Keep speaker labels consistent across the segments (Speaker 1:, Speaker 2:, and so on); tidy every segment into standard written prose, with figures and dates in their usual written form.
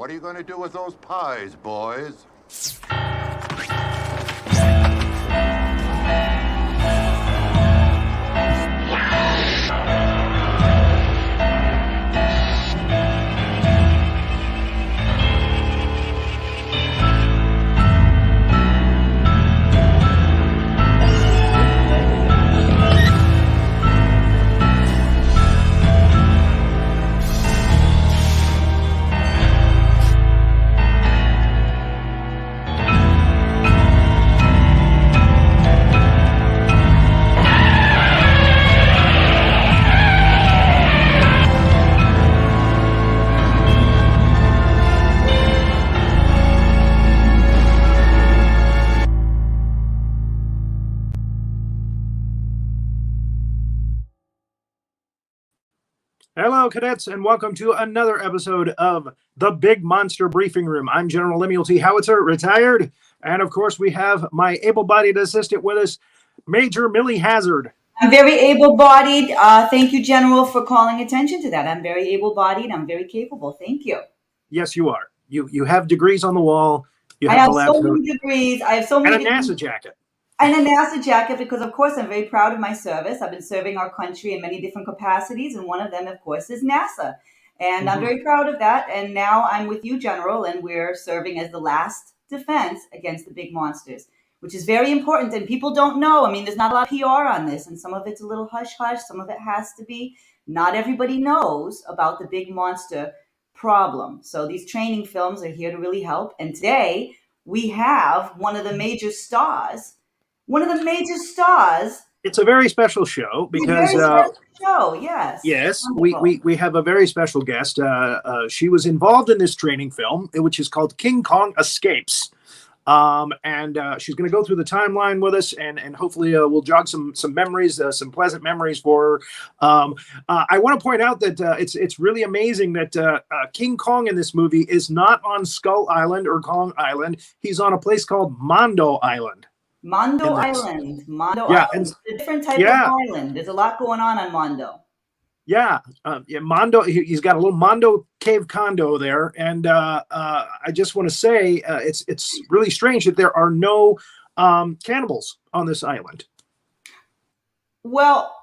Speaker 1: What are you going to do with those pies, boys?
Speaker 2: Hello, cadets, and welcome to another episode of the Big Monster Briefing Room. I'm General Lemuel Howitzer, retired, and of course we have my able-bodied assistant with us, Major Millie Hazzard.
Speaker 3: I'm very able-bodied. Thank you, General, for calling attention to that. I'm very able-bodied. I'm very capable. Thank you.
Speaker 2: Yes, you are. You have degrees on the wall. You
Speaker 3: I have
Speaker 2: the
Speaker 3: so many degrees. I have so many
Speaker 2: and a
Speaker 3: degrees.
Speaker 2: NASA jacket.
Speaker 3: And a NASA jacket because, of course, I'm very proud of my service. I've been serving our country in many different capacities, and one of them, of course, is NASA. And I'm very proud of that. And now I'm with you, General, and we're serving as the last defense against the big monsters, which is very important. And people don't know. I mean, there's not a lot of PR on this, and some of it's a little hush-hush. Some of it has to be. Not everybody knows about the big monster problem. So these training films are here to really help. And today we have one of the major stars.
Speaker 2: It's a very special show because
Speaker 3: yes.
Speaker 2: Yes, we have a very special guest. She was involved in this training film, which is called Kingkong Escapes. And she's going to go through the timeline with us, and hopefully we'll jog some memories, some pleasant memories for her. I want to point out that it's really amazing that King Kong in this movie is not on Skull Island or Kong Island. He's on a place called Mondo Island.
Speaker 3: Mondo Island.
Speaker 2: And
Speaker 3: a different type of island. There's a lot going on Mondo.
Speaker 2: Mondo. He's got a little Mondo cave condo there, and I just want to say it's really strange that there are no cannibals on this island.
Speaker 3: Well,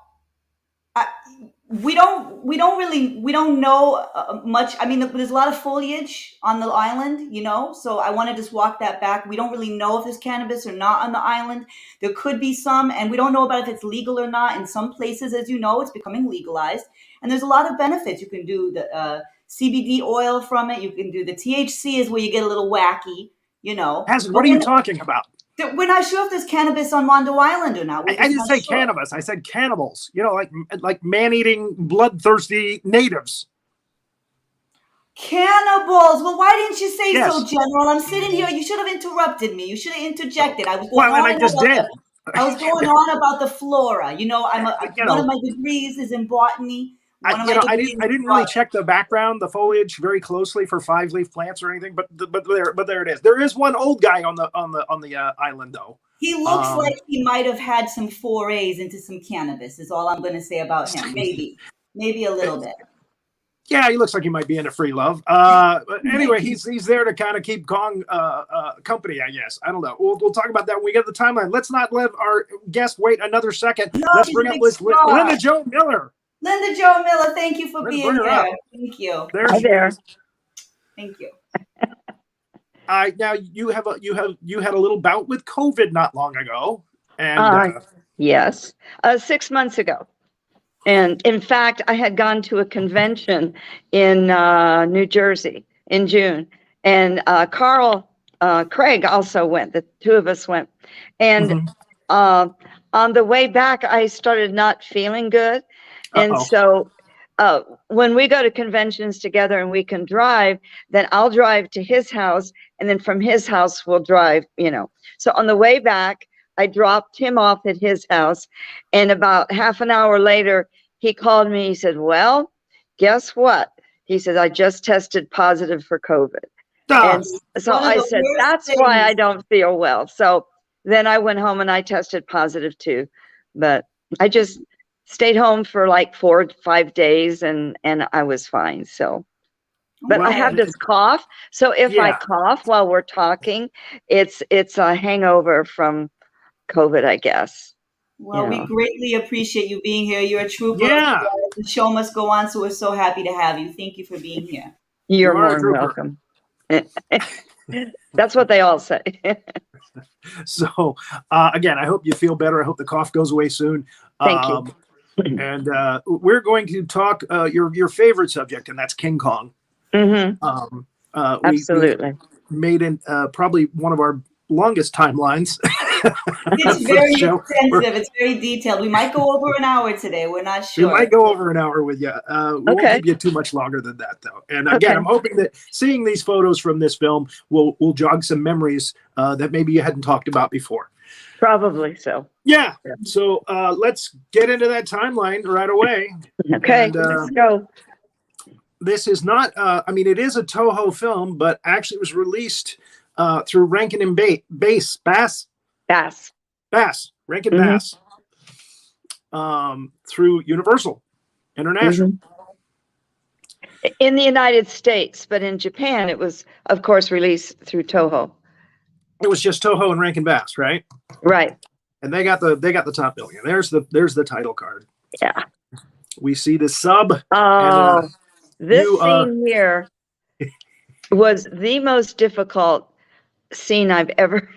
Speaker 3: we don't know much. I mean, there's a lot of foliage on the island, so I want to just walk that back. We don't really know if there's cannabis or not on the island. There could be some, and we don't know about if it's legal or not. In some places, as you know, it's becoming legalized, and there's a lot of benefits. You can do the CBD oil from it. You can do the THC is where you get a little wacky,
Speaker 2: Hazzard, what are you talking about?
Speaker 3: We're not sure if there's cannabis on Mondo Island or not.
Speaker 2: I didn't say cannabis. I said cannibals. Like man-eating, bloodthirsty natives.
Speaker 3: Cannibals. Well, why didn't you say so, General? I'm sitting here. You should have interrupted me. You should have interjected. I was going
Speaker 2: I just did.
Speaker 3: I was going on about the flora. One of my degrees is in botany.
Speaker 2: I didn't really check the background, the foliage very closely for five-leaf plants or anything, but there it is. There is one old guy on the island though.
Speaker 3: He looks like he might have had some forays into some cannabis. Is all I'm going to say about him. Maybe a little bit.
Speaker 2: Yeah, he looks like he might be into free love. But anyway, he's there to kind of keep Kong company, I guess. I don't know. We'll talk about that when we get the timeline. Let's not let our guest wait another second. Let's bring up Linda Jo Miller.
Speaker 3: Linda Jo Miller, thank you for being here. Thank you.
Speaker 4: Hi there.
Speaker 3: Thank you.
Speaker 2: Now you had a little bout with COVID not long ago, and
Speaker 4: yes, 6 months ago, and in fact, I had gone to a convention in New Jersey in June, and Craig also went. The two of us went, and on the way back, I started not feeling good. And so when we go to conventions together and we can drive, then I'll drive to his house. And then from his house, we'll drive, So on the way back, I dropped him off at his house. And about half an hour later, he called me. He said, well, guess what? He said, I just tested positive for COVID. And so I said, that's why I don't feel well. So then I went home and I tested positive too. But I just stayed home for like 4 or 5 days and I was fine. So But I have this cough. So if I
Speaker 2: Yeah.
Speaker 4: cough while we're talking, it's a hangover from COVID, I guess.
Speaker 3: Well,
Speaker 4: You
Speaker 3: we
Speaker 4: know.
Speaker 3: greatly appreciate you being here. You're a trooper.
Speaker 2: Yeah.
Speaker 3: The show must go on, so we're so happy to have you. Thank you for being here.
Speaker 4: You're
Speaker 2: You are a
Speaker 4: more than
Speaker 2: trooper.
Speaker 4: welcome. That's what they all say.
Speaker 2: So again, I hope you feel better. I hope the cough goes away soon.
Speaker 4: Thank you.
Speaker 2: And we're going to talk your favorite subject, and that's King Kong.
Speaker 4: Mm-hmm. Absolutely.
Speaker 2: We made in probably one of our longest timelines.
Speaker 3: It's very extensive. It's very detailed. We might go over an hour today. We're not sure.
Speaker 2: We might go over an hour with you. We won't keep you too much longer than that, though. And again, I'm hoping that seeing these photos from this film will jog some memories that maybe you hadn't talked about before.
Speaker 4: Probably so.
Speaker 2: Yeah. So let's get into that timeline right away.
Speaker 4: Okay,
Speaker 2: And,
Speaker 4: let's go.
Speaker 2: This is not, I mean, it is a Toho film, but actually it was released through Rankin and Bass, Rankin Bass, through Universal International.
Speaker 4: In the United States, but in Japan, it was, of course, released through Toho.
Speaker 2: It was just Toho and Rankin Bass, right?
Speaker 4: Right.
Speaker 2: And they got the top billing. There's the title card.
Speaker 4: Yeah.
Speaker 2: We see the sub.
Speaker 4: Oh,
Speaker 2: and,
Speaker 4: this scene here was the most difficult scene I've ever.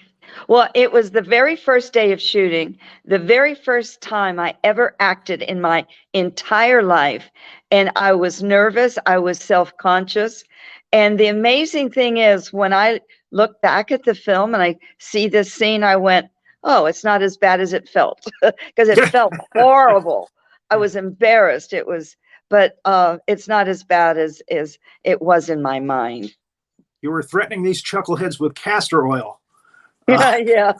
Speaker 4: Well, it was the very first day of shooting, the very first time I ever acted in my entire life. And I was nervous. I was self-conscious. And the amazing thing is, when I look back at the film and I see this scene, I went, oh, it's not as bad as it felt, because it felt horrible. I was embarrassed. But it's not as bad as it was in my mind.
Speaker 2: You were threatening these chuckleheads with castor oil.
Speaker 4: Yeah.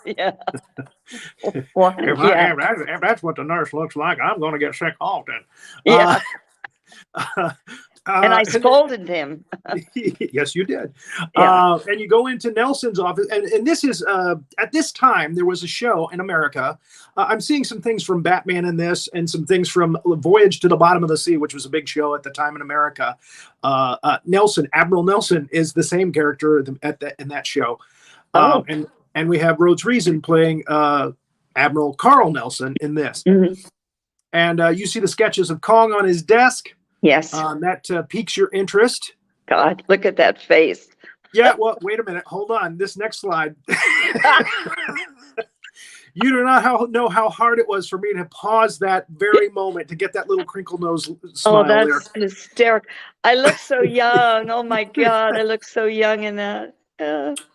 Speaker 4: Well,
Speaker 2: if that's what the nurse looks like, I'm going to get sick often.
Speaker 4: Yeah. And I scolded him.
Speaker 2: Yes, you did.
Speaker 4: Yeah.
Speaker 2: And you go into Nelson's office, and this is at this time there was a show in America. I'm seeing some things from Batman in this, and some things from Voyage to the Bottom of the Sea, which was a big show at the time in America. Nelson, Admiral Nelson, is the same character in that show. And we have Rhodes Reason playing Admiral Carl Nelson in this. And you see the sketches of Kong on his desk.
Speaker 4: Yes.
Speaker 2: That piques your interest.
Speaker 4: God, look at that face.
Speaker 2: Yeah, well, wait a minute. Hold on. This next slide. You do not know how hard it was for me to pause that very moment to get that little crinkle nose smile.
Speaker 4: Oh, that's hysterical. I look so young. Oh, my God. I look so young in that.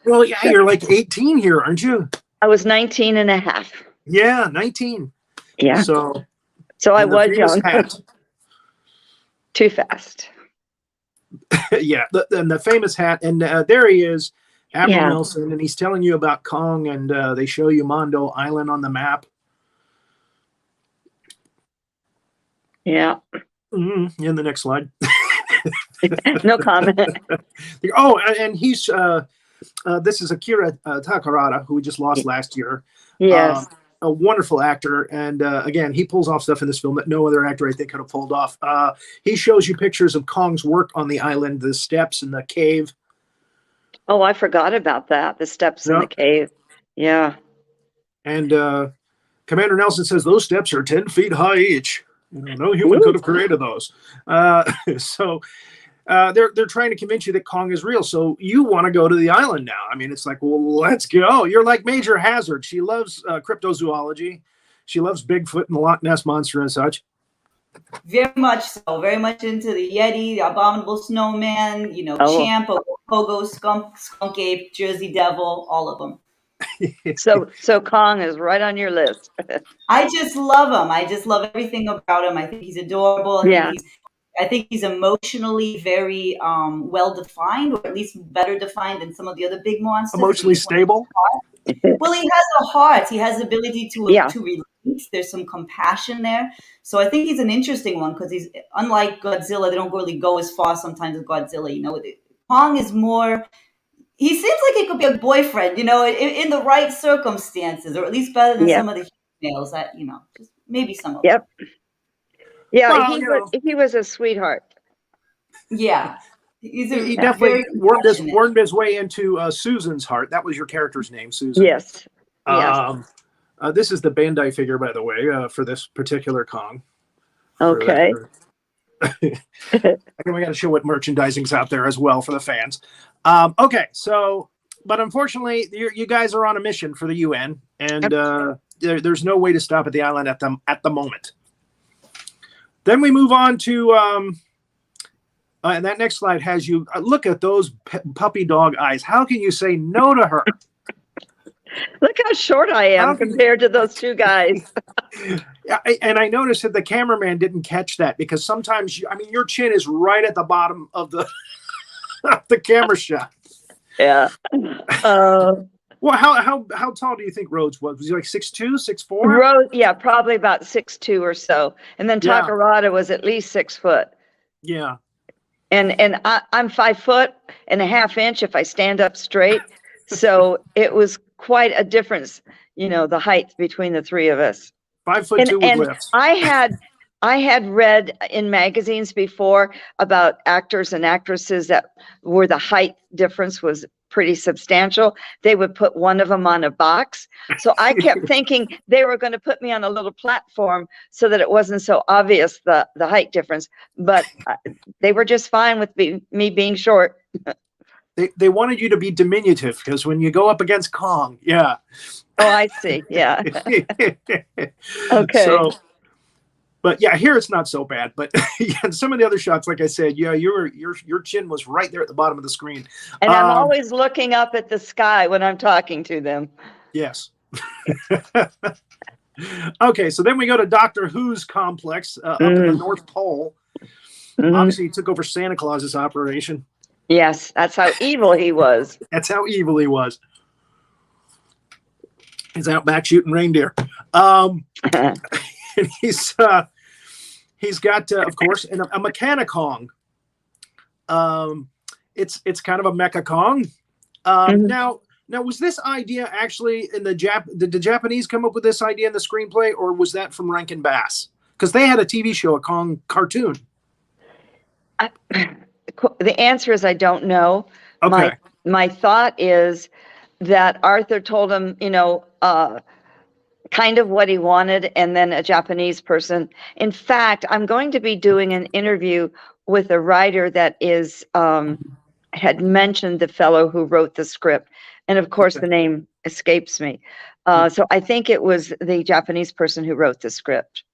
Speaker 2: Well, yeah, you're like 18 here, aren't you?
Speaker 4: I was 19 and a half.
Speaker 2: Yeah, 19.
Speaker 4: Yeah.
Speaker 2: So
Speaker 4: I was young. Too fast.
Speaker 2: Yeah, the famous hat. And there he is, Admiral Nelson, and he's telling you about Kong, and they show you Mondo Island on the map.
Speaker 4: Yeah.
Speaker 2: In the next slide.
Speaker 4: No comment.
Speaker 2: Oh, and he's this is Akira Takarada, who we just lost last year.
Speaker 4: Yes.
Speaker 2: A wonderful actor, and again, he pulls off stuff in this film that no other actor, I think, could have pulled off. He shows you pictures of Kong's work on the island, the steps and the cave.
Speaker 4: Oh, I forgot about that. The steps in the cave. Yeah.
Speaker 2: And Commander Nelson says those steps are 10 feet high each. No human could have created those. So they're trying to convince you that Kong is real. So you want to go to the island now. I mean, it's like, well, let's go. You're like Major Hazzard. She loves cryptozoology. She loves Bigfoot and the Loch Ness Monster and such.
Speaker 3: Very much so. Very much into the Yeti, the Abominable Snowman, Champ, Pogo, Skunk Ape, Jersey Devil, all of them.
Speaker 4: So Kong is right on your list.
Speaker 3: I just love him. I just love everything about him. I think he's adorable. I think he's emotionally very well defined, or at least better defined than some of the other big monsters.
Speaker 2: Emotionally stable?
Speaker 3: Well, he has a heart. He has the ability to relate. There's some compassion there. So I think he's an interesting one, because he's unlike Godzilla. They don't really go as far sometimes as Godzilla. Kong is more. He seems like he could be a boyfriend, in the right circumstances, or at least better than some of the females. That just maybe some of them.
Speaker 4: Yeah, well, he was a sweetheart.
Speaker 3: Yeah.
Speaker 2: He definitely wormed his way into Susan's heart. That was your character's name, Susan.
Speaker 4: Yes. Yes.
Speaker 2: This is the Bandai figure, by the way, for this particular Kong.
Speaker 4: Okay.
Speaker 2: We got to show what merchandising's out there as well for the fans. Okay, so, but unfortunately, you guys are on a mission for the UN, and there's no way to stop at the island at the moment. Then we move on to, and that next slide has you look at those puppy dog eyes. How can you say no to her?
Speaker 4: Look how short I am compared to those two guys.
Speaker 2: And I noticed that the cameraman didn't catch that because sometimes, your chin is right at the bottom of the the camera shot.
Speaker 4: Yeah.
Speaker 2: Well, how tall do you think Rhodes was? Was he like 6'2", 6'4"?
Speaker 4: Rhodes, yeah, probably about 6'2" or so. And then Takarada was at least 6 foot.
Speaker 2: Yeah.
Speaker 4: And I'm 5 foot and a half inch if I stand up straight. So it was quite a difference, the height between the three of us.
Speaker 2: 5'2" with lifts.
Speaker 4: I had read in magazines before about actors and actresses where the height difference was pretty substantial. They would put one of them on a box. So I kept thinking they were going to put me on a little platform so that it wasn't so obvious the height difference. But they were just fine with me being short.
Speaker 2: They wanted you to be diminutive because when you go up against Kong, yeah.
Speaker 4: Oh, I see. Yeah. Okay.
Speaker 2: So, but yeah, here it's not so bad. But yeah, some of the other shots, like I said, yeah, your chin was right there at the bottom of the screen.
Speaker 4: And I'm always looking up at the sky when I'm talking to them.
Speaker 2: Yes. Okay, so then we go to Doctor Who's complex up in the North Pole. Mm-hmm. Obviously, he took over Santa Claus's operation.
Speaker 4: Yes, that's how evil he was.
Speaker 2: That's how evil he was. He's out back shooting reindeer. He's got, of course, a mechanikong. It's kind of a mecha-kong. Now, was this idea actually in did the Japanese come up with this idea in the screenplay, or was that from Rankin Bass? Because they had a TV show, a Kong cartoon.
Speaker 4: The answer is I don't know.
Speaker 2: Okay.
Speaker 4: My thought is that Arthur told him, kind of what he wanted, and then a Japanese person. In fact, I'm going to be doing an interview with a writer that had mentioned the fellow who wrote the script, and of course the name escapes me. So I think it was the Japanese person who wrote the script.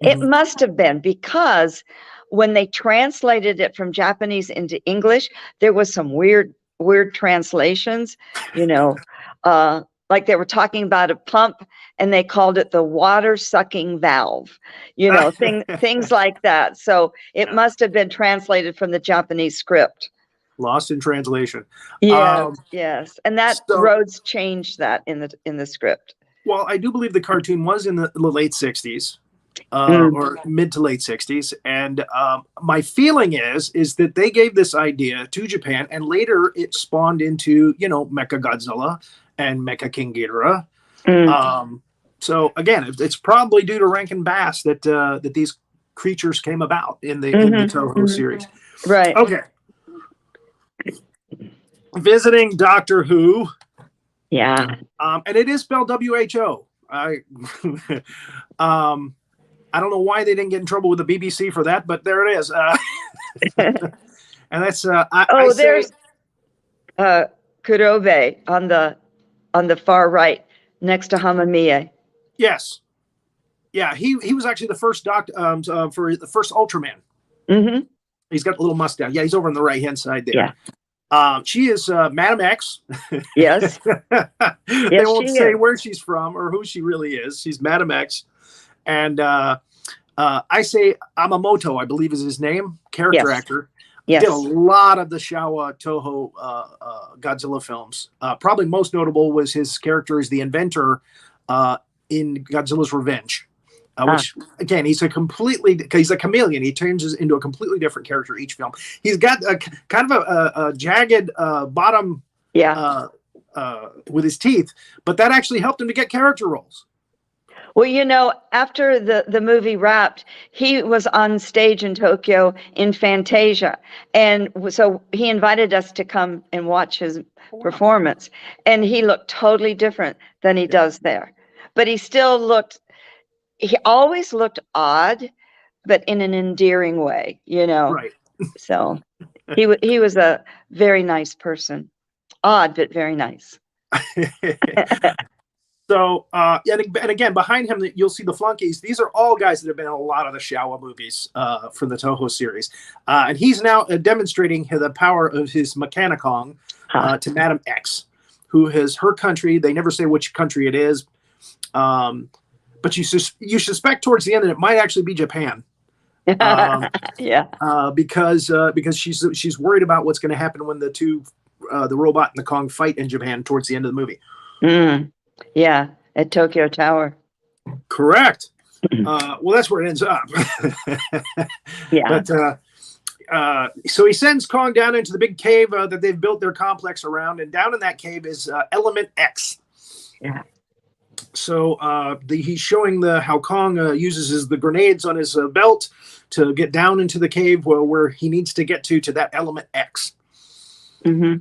Speaker 4: It must have been, because when they translated it from Japanese into English, there was some weird translations, like they were talking about a pump and they called it the water sucking valve, things like that. So it must have been translated from the Japanese script.
Speaker 2: Lost in translation.
Speaker 4: Yes. And that Rhodes changed that in the script.
Speaker 2: Well, I do believe the cartoon was in the late 60s. Or mid to late 60s. And my feeling is that they gave this idea to Japan, and later it spawned into, Mecha Godzilla and Mecha King Ghidorah. So again, it's probably due to Rankin Bass that these creatures came about in the Toho series.
Speaker 4: Right.
Speaker 2: Okay. Visiting Doctor Who.
Speaker 4: Yeah.
Speaker 2: And it is spelled WHO. I don't know why they didn't get in trouble with the BBC for that, but there it is. And that's
Speaker 4: there's Kurobe on the far right next to Hamamiya.
Speaker 2: Yes. Yeah, he was actually the first doctor for the first Ultraman.
Speaker 4: Mm-hmm.
Speaker 2: He's got a little mustache. Yeah, he's over on the right hand side there. Yeah. She is Madam X.
Speaker 4: Yes.
Speaker 2: They won't say where she's from or who she really is. She's Madam X. And I say Amamoto, I believe is his name, character actor. Yes. Did a lot of the Showa Toho Godzilla films. Probably most notable was his character as the inventor in Godzilla's Revenge. Which, again, he's a chameleon. He turns into a completely different character each film. He's got a kind of a jagged bottom with his teeth, but that actually helped him to get character roles.
Speaker 4: Well, you know, after the movie wrapped, he was on stage in Tokyo in Fantasia. And so he invited us to come and watch his performance. And he looked totally different than he does there. But he always looked odd, but in an endearing way, you know.
Speaker 2: Right.
Speaker 4: So he was a very nice person. Odd, but very nice.
Speaker 2: So, and again, behind him, you'll see the flunkies. These are all guys that have been in a lot of the Showa movies from the Toho series. And he's now demonstrating the power of his mechanikong to Madam X, who has her country. They never say which country it is. But you suspect towards the end that it might actually be Japan. Because she's worried about what's going to happen when the robot and the Kong fight in Japan towards the end of the movie.
Speaker 4: Yeah, at Tokyo Tower.
Speaker 2: Correct. Well, that's where it ends up.
Speaker 4: Yeah.
Speaker 2: But so he sends Kong down into the big cave that they've built their complex around, and down in that cave is Element X.
Speaker 4: Yeah.
Speaker 2: So he's showing how Kong uses the grenades on his belt to get down into the cave where he needs to get to that Element X.
Speaker 4: Mm-hmm.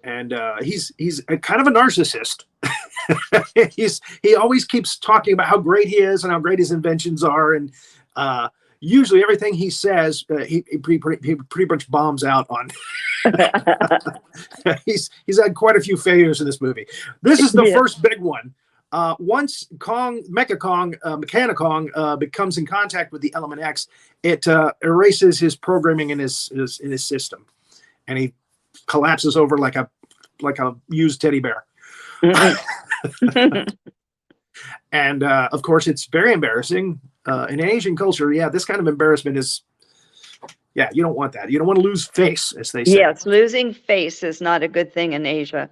Speaker 2: And he's a kind of a narcissist. He always keeps talking about how great he is and how great his inventions are, and usually everything he says he pretty much bombs out on. He's had quite a few failures in this movie. This is the first big one. Once Mechanikong becomes in contact with the Element X, it erases his programming in his system, and he collapses over like a used teddy bear. And of course, it's very embarrassing in Asian culture. Yeah, this kind of embarrassment is, you don't want that. You don't want to lose face, as they say.
Speaker 4: Yes, losing face is not a good thing in Asia.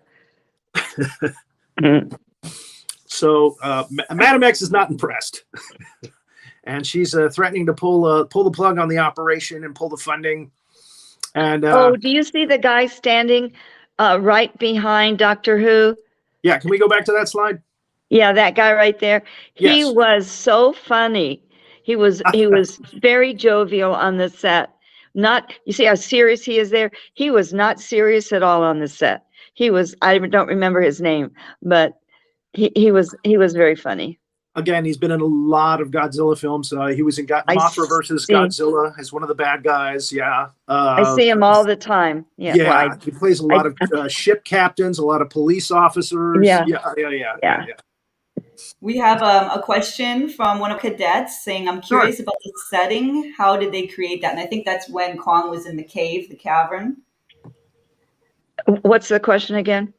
Speaker 2: So Madam X is not impressed, and she's threatening to pull the plug on the operation and pull the funding. And
Speaker 4: do you see the guy standing right behind Doctor Who?
Speaker 2: Yeah, can we go back to that slide?
Speaker 4: Yeah, that guy right there. He
Speaker 2: Yes.
Speaker 4: was so funny. He was very jovial on the set. You see how serious he is there? He was not serious at all on the set. I don't remember his name, but he was very funny.
Speaker 2: Again, he's been in a lot of Godzilla films. He was in Mothra versus Godzilla as one of the bad guys. Yeah.
Speaker 4: I see him all the time. Yeah.
Speaker 2: Yeah. He plays a lot of ship captains, a lot of police officers. Yeah.
Speaker 3: We have a question from one of cadets saying, I'm curious about the setting. How did they create that? And I think that's when Kong was in the cave, the cavern.
Speaker 4: What's the question again?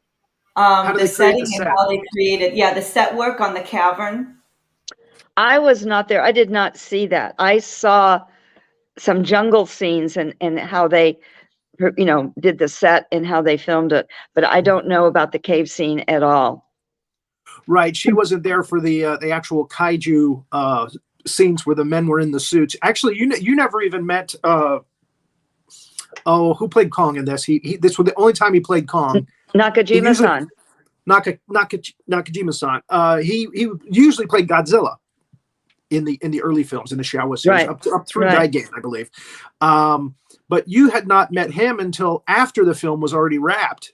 Speaker 3: The setting and how they created. Yeah, the set work on the cavern.
Speaker 4: I was not there. I did not see that. I saw some jungle scenes and how they, did the set and how they filmed it. But I don't know about the cave scene at all.
Speaker 2: Right. She wasn't there for the actual kaiju scenes where the men were in the suits. Actually, you never even met. Who played Kong in this? This was the only time he played Kong.
Speaker 4: Nakajima-san.
Speaker 2: Nakajima-san. He usually played Godzilla in the early films in the Showa series, up through Daigen, I believe. But you had not met him until after the film was already wrapped.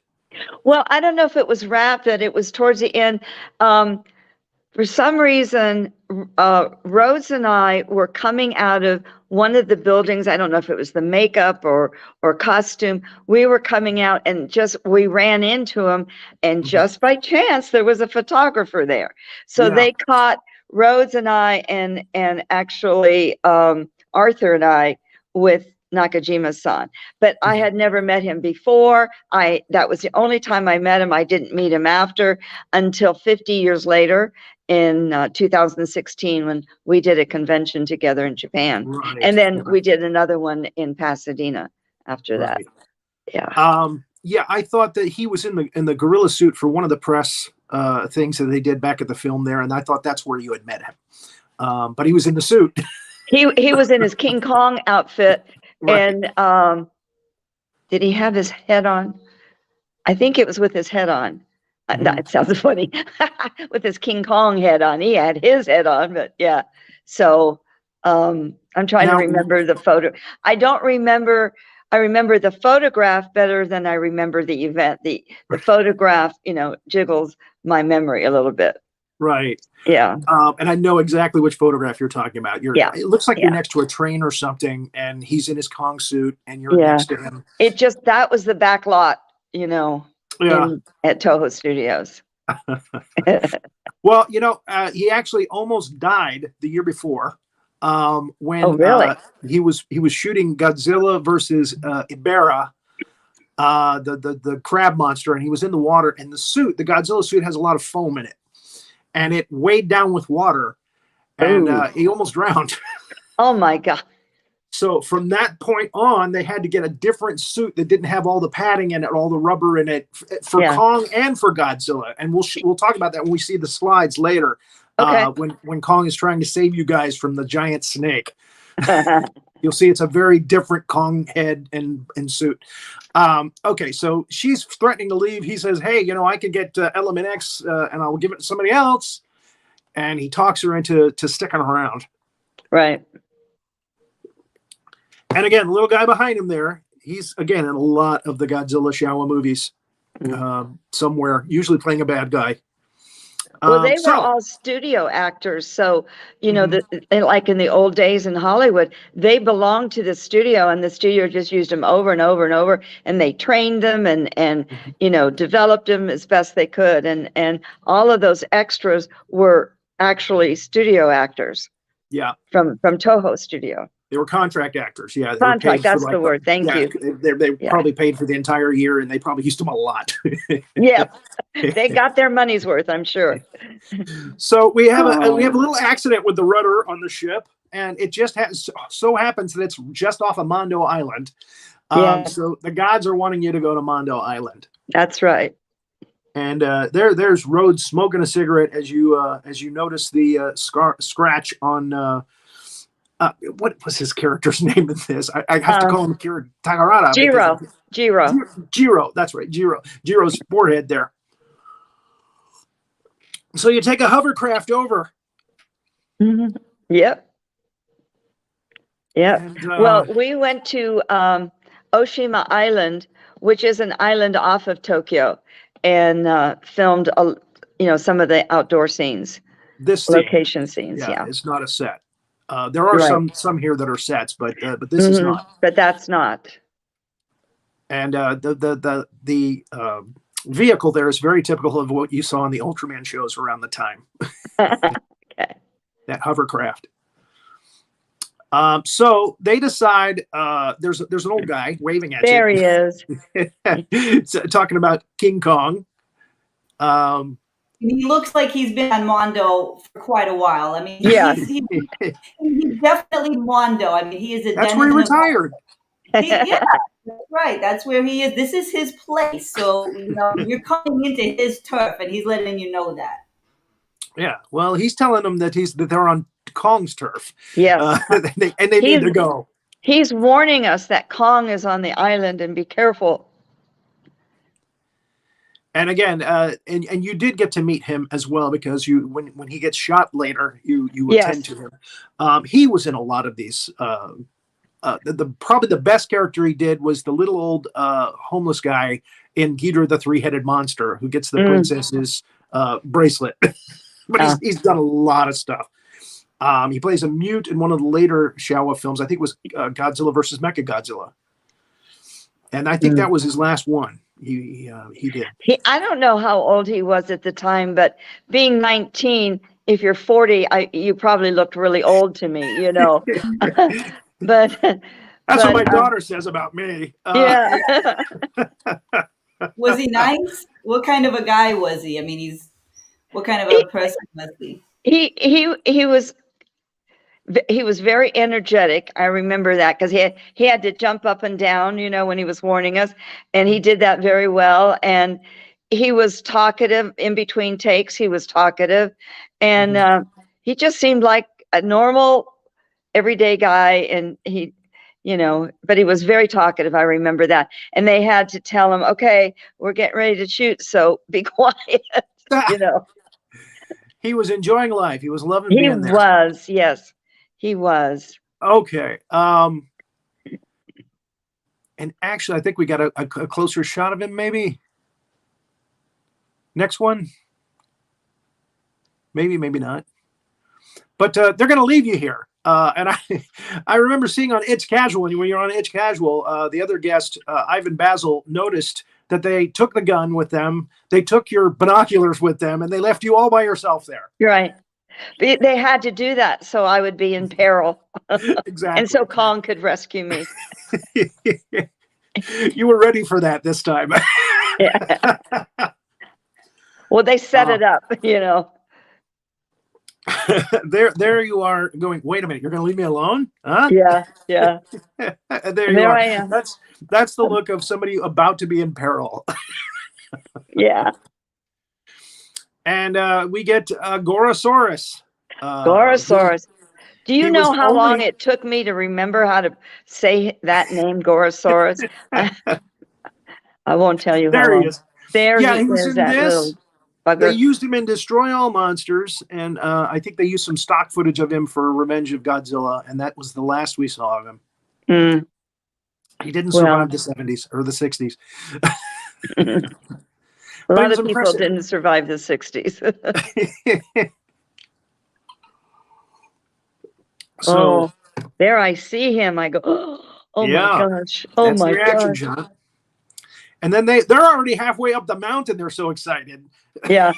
Speaker 4: Well, I don't know if it was wrapped, that it was towards the end. For some reason, Rose and I were coming out of one of the buildings. I don't know if it was the makeup or costume. We were coming out and we ran into him. And just by chance, there was a photographer there. So they caught Rhodes and I and actually Arthur and I with Nakajima-san. But I had never met him before. That was the only time I met him. I didn't meet him after until 50 years later in 2016 when we did a convention together in Japan. Right. And then we did another one in Pasadena after that. Yeah.
Speaker 2: I thought that he was in the gorilla suit for one of the press things that they did back at the film there, and I thought that's where you had met him. But he was in the suit.
Speaker 4: He was in his King Kong outfit. Right. And did he have his head on? I think it was with his head on. That sounds funny. With his King Kong head on. He had his head on, but yeah. So I'm trying to remember the photo. I don't remember. I remember the photograph better than I remember the event. The photograph, jiggles my memory a little bit.
Speaker 2: Right.
Speaker 4: Yeah.
Speaker 2: And I know exactly which photograph you're talking about. It looks like you're next to a train or something, and he's in his Kong suit, and you're next to him.
Speaker 4: That was the back lot, at Toho Studios.
Speaker 2: Well, he actually almost died the year before. When he was shooting Godzilla versus Ibera, the crab monster, and he was in the water, and the Godzilla suit has a lot of foam in it, and it weighed down with water, and he almost drowned.
Speaker 4: Oh my God.
Speaker 2: So from that point on, they had to get a different suit that didn't have all the padding in it, all the rubber in it for Kong and for Godzilla. And we'll talk about that when we see the slides later. Okay. When Kong is trying to save you guys from the giant snake, you'll see it's a very different Kong head and suit. Okay, so she's threatening to leave. He says, "Hey, I could get Element X, and I'll give it to somebody else." And he talks her into sticking around.
Speaker 4: Right.
Speaker 2: And again, the little guy behind him there, he's again in a lot of the Godzilla Showa movies, somewhere, usually playing a bad guy.
Speaker 4: Well, they were all studio actors. So, like in the old days in Hollywood, they belonged to the studio, and the studio just used them over and over and over. And they trained them and developed them as best they could. And all of those extras were actually studio actors. Yeah. From Toho Studio.
Speaker 2: They were contract actors. Yeah.
Speaker 4: Contract, that's the word. Thank you.
Speaker 2: They probably paid for the entire year, and they probably used them a lot.
Speaker 4: Yeah. They got their money's worth, I'm sure.
Speaker 2: So we have a little accident with the rudder on the ship, and it just so happens that it's just off of Mondo Island. So the gods are wanting you to go to Mondo Island.
Speaker 4: That's right.
Speaker 2: And there's Rhodes smoking a cigarette as you notice the scratch on what was his character's name in this? I have to call him Tagarada. Jiro. That's right. Jiro's forehead there. So you take a hovercraft over.
Speaker 4: Mm-hmm. Yep. And, well, we went to Oshima Island, which is an island off of Tokyo, and filmed some of the outdoor scenes, location scenes. Yeah,
Speaker 2: it's not a set. There are some here that are sets, but this is not.
Speaker 4: But that's not.
Speaker 2: And the vehicle there is very typical of what you saw in the Ultraman shows around the time.
Speaker 4: Okay.
Speaker 2: That hovercraft. So they decide there's an old guy waving at you.
Speaker 4: There he is.
Speaker 2: Talking about King Kong.
Speaker 3: He looks like he's been on Mondo for quite a while. I mean, he's definitely Mondo. I mean, he is a.
Speaker 2: That's where he retired.
Speaker 3: Yeah, that's right. That's where he is. This is his place. So you're coming into his turf, and he's letting you know that.
Speaker 2: Yeah. Well, he's telling them that they're on Kong's turf.
Speaker 4: Yeah.
Speaker 2: They need to go.
Speaker 4: He's warning us that Kong is on the island, and be careful.
Speaker 2: And again, and you did get to meet him as well, because when he gets shot later, you attend to him. He was in a lot of these. Probably the best character he did was the little old homeless guy in Ghidorah the Three-Headed Monster, who gets the princess's bracelet. But he's done a lot of stuff. He plays a mute in one of the later Showa films. I think it was Godzilla versus Mechagodzilla, and I think that was his last one. He did.
Speaker 4: I don't know how old he was at the time, but being 19, if you're 40, you probably looked really old to me, But
Speaker 2: that's what my daughter says about me.
Speaker 4: Yeah.
Speaker 3: Was he nice? What kind of a guy was he? I mean, what kind of a person was he?
Speaker 4: He was very energetic. I remember that, because he had to jump up and down, when he was warning us, and he did that very well. And he was talkative in between takes. He was talkative, and he just seemed like a normal, everyday guy. And you know, but he was very talkative. I remember that. And they had to tell him, okay, we're getting ready to shoot, so be quiet, you know.
Speaker 2: He was enjoying life. He was loving
Speaker 4: He
Speaker 2: being there.
Speaker 4: was, yes, he was.
Speaker 2: Okay. And actually, I think we got a closer shot of him, maybe. Next one. Maybe, maybe not. But they're going to leave you here. And I remember seeing on It's Casual, when you're on It's Casual, the other guest, Ivan Basil, noticed that they took the gun with them. They took your binoculars with them, and they left you all by yourself there.
Speaker 4: Right. They had to do that so I would be in peril.
Speaker 2: Exactly.
Speaker 4: And so Kong could rescue me.
Speaker 2: You were ready for that this time.
Speaker 4: Yeah. Well, they set it up, you know.
Speaker 2: There you are going, wait a minute, you're going to leave me alone? Huh?
Speaker 4: Yeah, yeah.
Speaker 2: There you are. I am. That's the look of somebody about to be in peril.
Speaker 4: Yeah.
Speaker 2: And we get Gorosaurus.
Speaker 4: Gorosaurus. Do you know how long it took me to remember how to say that name, Gorosaurus? I won't tell you how long.
Speaker 2: He is.
Speaker 4: There
Speaker 2: yeah,
Speaker 4: he
Speaker 2: was
Speaker 4: is,
Speaker 2: in
Speaker 4: that
Speaker 2: this.
Speaker 4: little bugger.
Speaker 2: They used him in Destroy All Monsters, and I think they used some stock footage of him for Revenge of Godzilla, and that was the last we saw of him.
Speaker 4: Mm.
Speaker 2: He didn't survive the 70s or the 60s.
Speaker 4: A lot of people didn't survive the 60s.
Speaker 2: So
Speaker 4: there I see him. I go, oh my gosh. Oh
Speaker 2: that's
Speaker 4: my
Speaker 2: the reaction
Speaker 4: gosh.
Speaker 2: shot. And then they're already halfway up the mountain. They're so excited.
Speaker 4: Yeah.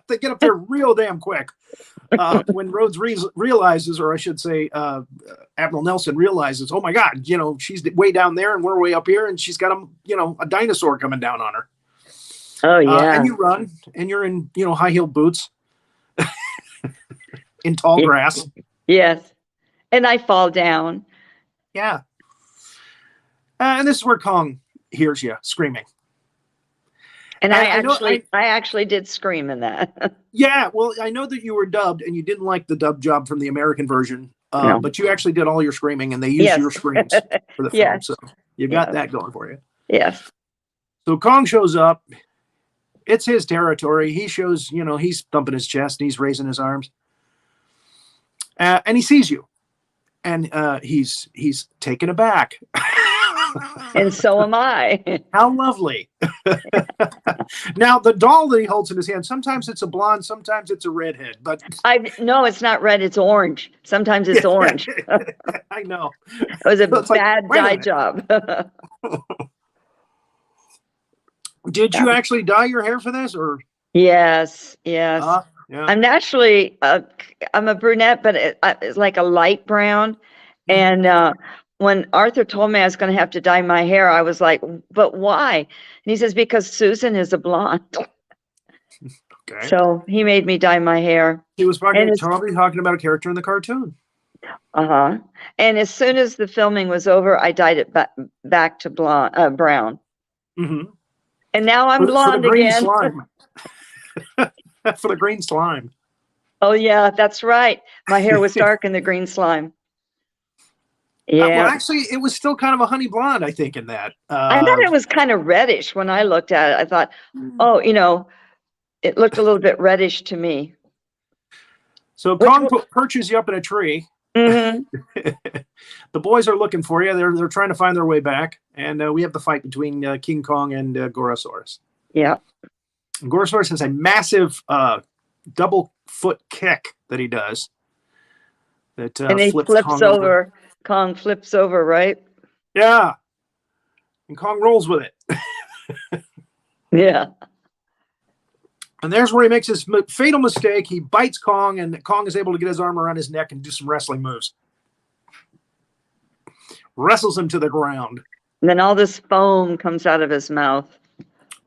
Speaker 2: They get up there real damn quick. When Rhodes realizes, or I should say, Admiral Nelson realizes, oh my God, you know, she's way down there and we're way up here, and she's got a dinosaur coming down on her.
Speaker 4: Oh yeah.
Speaker 2: And you run, and you're in, high-heeled boots in tall grass.
Speaker 4: Yes. And I fall down.
Speaker 2: Yeah. And this is where Kong hears you screaming.
Speaker 4: And I actually did scream in that.
Speaker 2: Yeah, well, I know that you were dubbed, and you didn't like the dub job from the American version, no. But you actually did all your screaming, and they used your screams for the film, so you got that going for you.
Speaker 4: Yes.
Speaker 2: So Kong shows up. It's his territory. He shows, he's thumping his chest, and he's raising his arms. And he sees you, and he's taken aback.
Speaker 4: And so am I.
Speaker 2: How lovely. Now, the doll that he holds in his hand, sometimes it's a blonde, sometimes it's a redhead. But
Speaker 4: no, it's not red, it's orange. Sometimes it's orange.
Speaker 2: I know.
Speaker 4: It was a bad dye job.
Speaker 2: Did you actually dye your hair for this? Or
Speaker 4: Yes.
Speaker 2: Yeah.
Speaker 4: I'm naturally, I'm a brunette, but it's like a light brown. And when Arthur told me I was going to have to dye my hair, I was like, but why? And he says, because Susan is a blonde.
Speaker 2: Okay.
Speaker 4: So he made me dye my hair.
Speaker 2: He was probably talking about a character in the cartoon.
Speaker 4: Uh-huh. And as soon as the filming was over, I dyed it back to brown.
Speaker 2: Mm-hmm.
Speaker 4: And now I'm blonde
Speaker 2: for the green
Speaker 4: again.
Speaker 2: Slime. For the green slime.
Speaker 4: Oh, yeah, that's right. My hair was dark in the green slime. Yeah.
Speaker 2: Well, actually, it was still kind of a honey blonde, I think, in that.
Speaker 4: I thought it was kind of reddish when I looked at it. I thought, it looked a little bit reddish to me.
Speaker 2: So Kong perches you up in a tree.
Speaker 4: Mm-hmm.
Speaker 2: The boys are looking for you. They're trying to find their way back. And we have the fight between King Kong and Gorosaurus.
Speaker 4: Yeah.
Speaker 2: And Gorosaurus has a massive double foot kick that he does.
Speaker 4: And he flips over. Kong flips over, right?
Speaker 2: Yeah. And Kong rolls with it.
Speaker 4: Yeah.
Speaker 2: And there's where he makes his fatal mistake. He bites Kong, and Kong is able to get his arm around his neck and do some wrestling moves. Wrestles him to the ground.
Speaker 4: And then all this foam comes out of his mouth.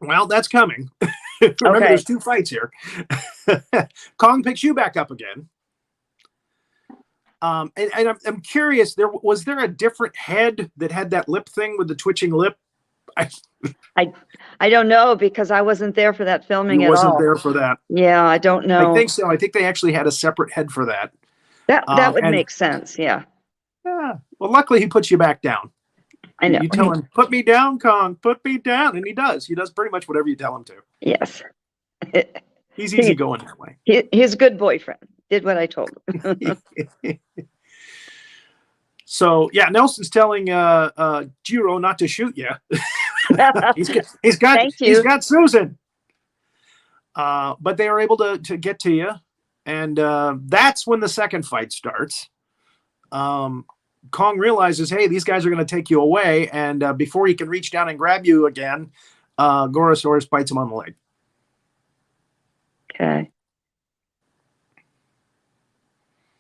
Speaker 2: Well, that's coming. Remember, there's two fights here. Kong picks you back up again. And I'm curious, was there a different head that had that lip thing with the twitching lip?
Speaker 4: I don't know, because I wasn't there for that filming at all.
Speaker 2: Wasn't there for that.
Speaker 4: Yeah, I don't know.
Speaker 2: I think so. I think they actually had a separate head for that.
Speaker 4: That would make sense. Yeah.
Speaker 2: Yeah. Well, luckily he puts you back down.
Speaker 4: I know.
Speaker 2: You tell him, put me down, Kong, put me down. And he does. He does pretty much whatever you tell him to.
Speaker 4: Yes.
Speaker 2: He's easy going that way.
Speaker 4: He's a good boyfriend. Did what I told him.
Speaker 2: So, yeah, Nelson's telling Jiro not to shoot you. he's got Susan. But they are able to get to you. And that's when the second fight starts. Kong realizes, hey, these guys are going to take you away. And before he can reach down and grab you again, Gorosaurus bites him on the leg.
Speaker 4: Okay.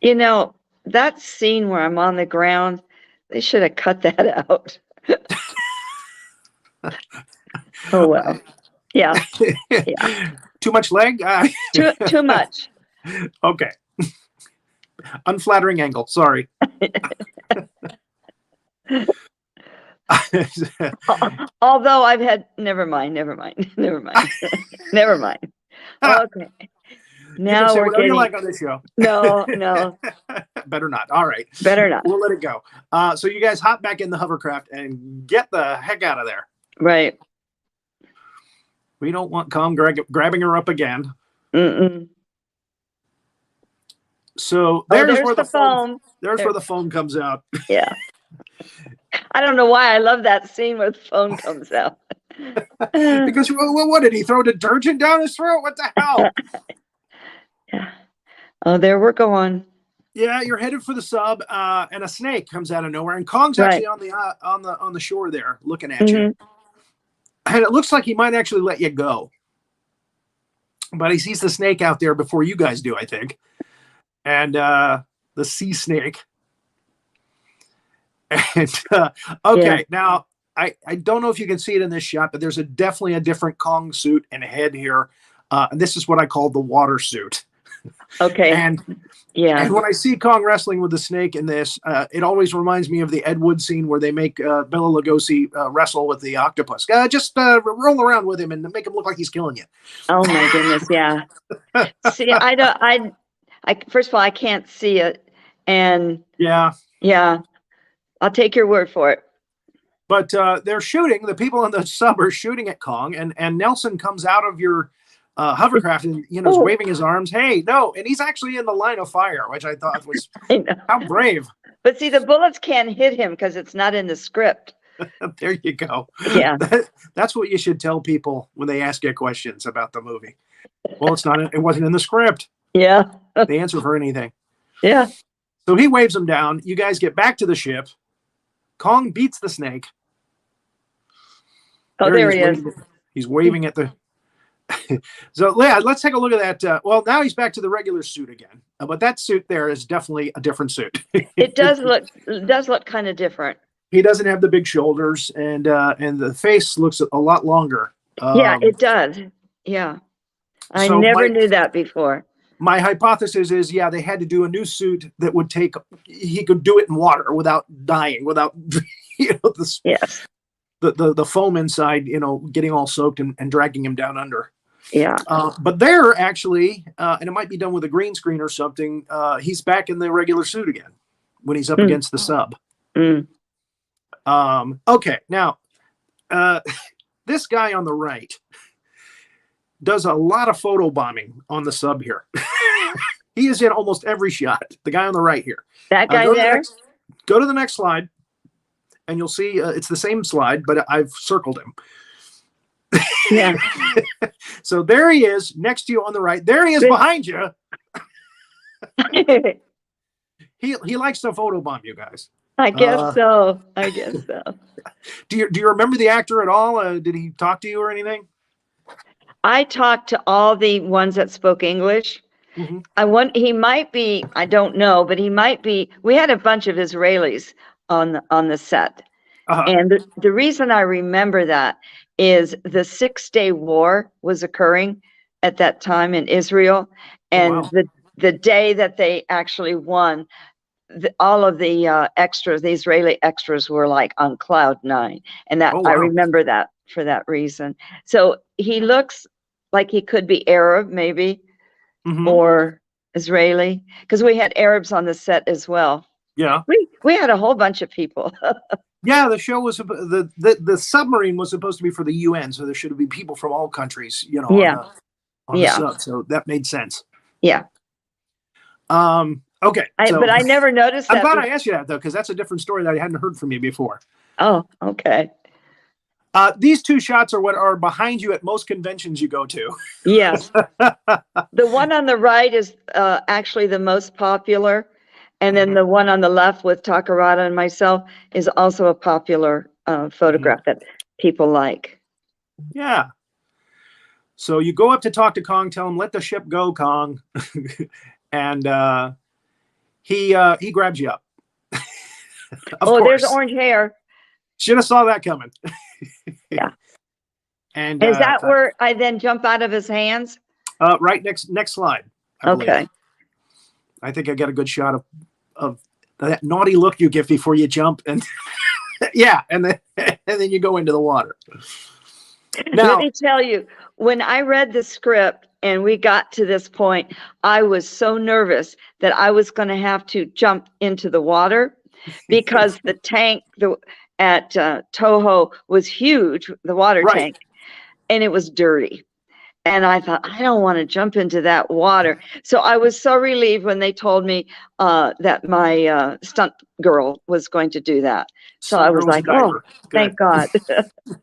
Speaker 4: You know, that scene where I'm on the ground, they should have cut that out. Oh, well. Yeah.
Speaker 2: Too much leg?
Speaker 4: Too much.
Speaker 2: Okay. Unflattering angle. Sorry.
Speaker 4: Although I've had, never mind. Okay. Now we're getting,
Speaker 2: you like on this show.
Speaker 4: No.
Speaker 2: Better not. All right.
Speaker 4: Better not.
Speaker 2: We'll let it go. So you guys hop back in the hovercraft and get the heck out of there.
Speaker 4: Right.
Speaker 2: We don't want Kong grabbing her up again.
Speaker 4: Mm-mm.
Speaker 2: So there's where the
Speaker 4: foam.
Speaker 2: There's where the foam comes out.
Speaker 4: Yeah. I don't know why I love that scene where the phone comes out.
Speaker 2: Because what did he throw detergent down his throat? What the hell?
Speaker 4: Yeah. Oh, there we're going.
Speaker 2: Yeah, you're headed for the sub, and a snake comes out of nowhere, and Kong's actually on the shore there, looking at you, and it looks like he might actually let you go, but he sees the snake out there before you guys do, I think, and the sea snake. And now I don't know if you can see it in this shot, but there's definitely a different Kong suit and head here, and this is what I call the water suit.
Speaker 4: Okay.
Speaker 2: And when I see Kong wrestling with the snake in this, it always reminds me of the Ed Wood scene where they make Bela Lugosi wrestle with the octopus. Just roll around with him and make him look like he's killing you.
Speaker 4: Oh my goodness, yeah. See, I first of all, I can't see it, and yeah, I'll take your word for it.
Speaker 2: But they're shooting. The people in the sub are shooting at Kong, and Nelson comes out of your hovercraft and is waving his arms. Hey, no, and he's actually in the line of fire, which I thought was how brave.
Speaker 4: But see, the bullets can't hit him because it's not in the script.
Speaker 2: There you go.
Speaker 4: Yeah,
Speaker 2: that's what you should tell people when they ask you questions about the movie. Well, it wasn't in the script.
Speaker 4: Yeah,
Speaker 2: they answer for anything.
Speaker 4: Yeah.
Speaker 2: So he waves them down. You guys get back to the ship. Kong beats the snake.
Speaker 4: Oh, there he is.
Speaker 2: He's waving at the. So yeah, let's take a look at that. Well, now he's back to the regular suit again, but that suit there is definitely a different suit.
Speaker 4: It does look kind of different.
Speaker 2: He doesn't have the big shoulders, and the face looks a lot longer.
Speaker 4: Yeah, it does. Yeah, I never knew that before.
Speaker 2: My hypothesis is, they had to do a new suit that would he could do it in water without dying, without the foam inside, getting all soaked and dragging him down under. Yeah. But there actually, and it might be done with a green screen or something, he's back in the regular suit again when he's up against the sub. Okay, now, this guy on the right does a lot of photo bombing on the sub here. He is in almost every shot. The guy on the right here.
Speaker 4: That guy there?
Speaker 2: Go to the next slide, and you'll see it's the same slide, but I've circled him.
Speaker 4: Yeah.
Speaker 2: So there he is next to you on the right. There he is behind you. He likes to photobomb you guys.
Speaker 4: I guess so.
Speaker 2: Do you remember the actor at all? Did he talk to you or anything?
Speaker 4: I talked to all the ones that spoke English. He might be, I don't know, but he might be. We had a bunch of Israelis on the set. And the reason I remember that is the 6-day war was occurring at that time in Israel. And the day that they actually won, all of the extras, the Israeli extras were like on cloud 9. And that I remember that for that reason. So he looks like he could be Arab, maybe, or Israeli, because we had Arabs on the set as well.
Speaker 2: Yeah.
Speaker 4: We had a whole bunch of people.
Speaker 2: Yeah, the show was the submarine was supposed to be for the UN, so there should be people from all countries, you know,
Speaker 4: Yeah.
Speaker 2: on the sub. So that made sense.
Speaker 4: Yeah.
Speaker 2: Okay.
Speaker 4: But I never noticed that.
Speaker 2: I'm glad I asked you that though, because that's a different story that I hadn't heard from you before.
Speaker 4: Oh, okay.
Speaker 2: These two shots are what are behind you at most conventions you go to.
Speaker 4: Yes. The one on the right is actually the most popular. And then the one on the left with Takarada and myself is also a popular photograph that people like.
Speaker 2: Yeah. So you go up to talk to Kong, tell him, let the ship go, Kong. And he grabs you up. Of course.
Speaker 4: There's orange hair.
Speaker 2: Should have saw that coming.
Speaker 4: Yeah.
Speaker 2: And
Speaker 4: is that where I then jump out of his hands?
Speaker 2: Right next slide. I
Speaker 4: Okay.
Speaker 2: believe. I think I got a good shot of that naughty look you give before you jump, and yeah, and then you go into the water. Now,
Speaker 4: let me tell you, when I read the script and we got to this point, I was so nervous that I was going to have to jump into the water because the tank at Toho was huge, the water tank, and it was dirty. And I thought, I don't want to jump into that water. So I was so relieved when they told me that my stunt girl was going to do that. So I was like, oh, thank God.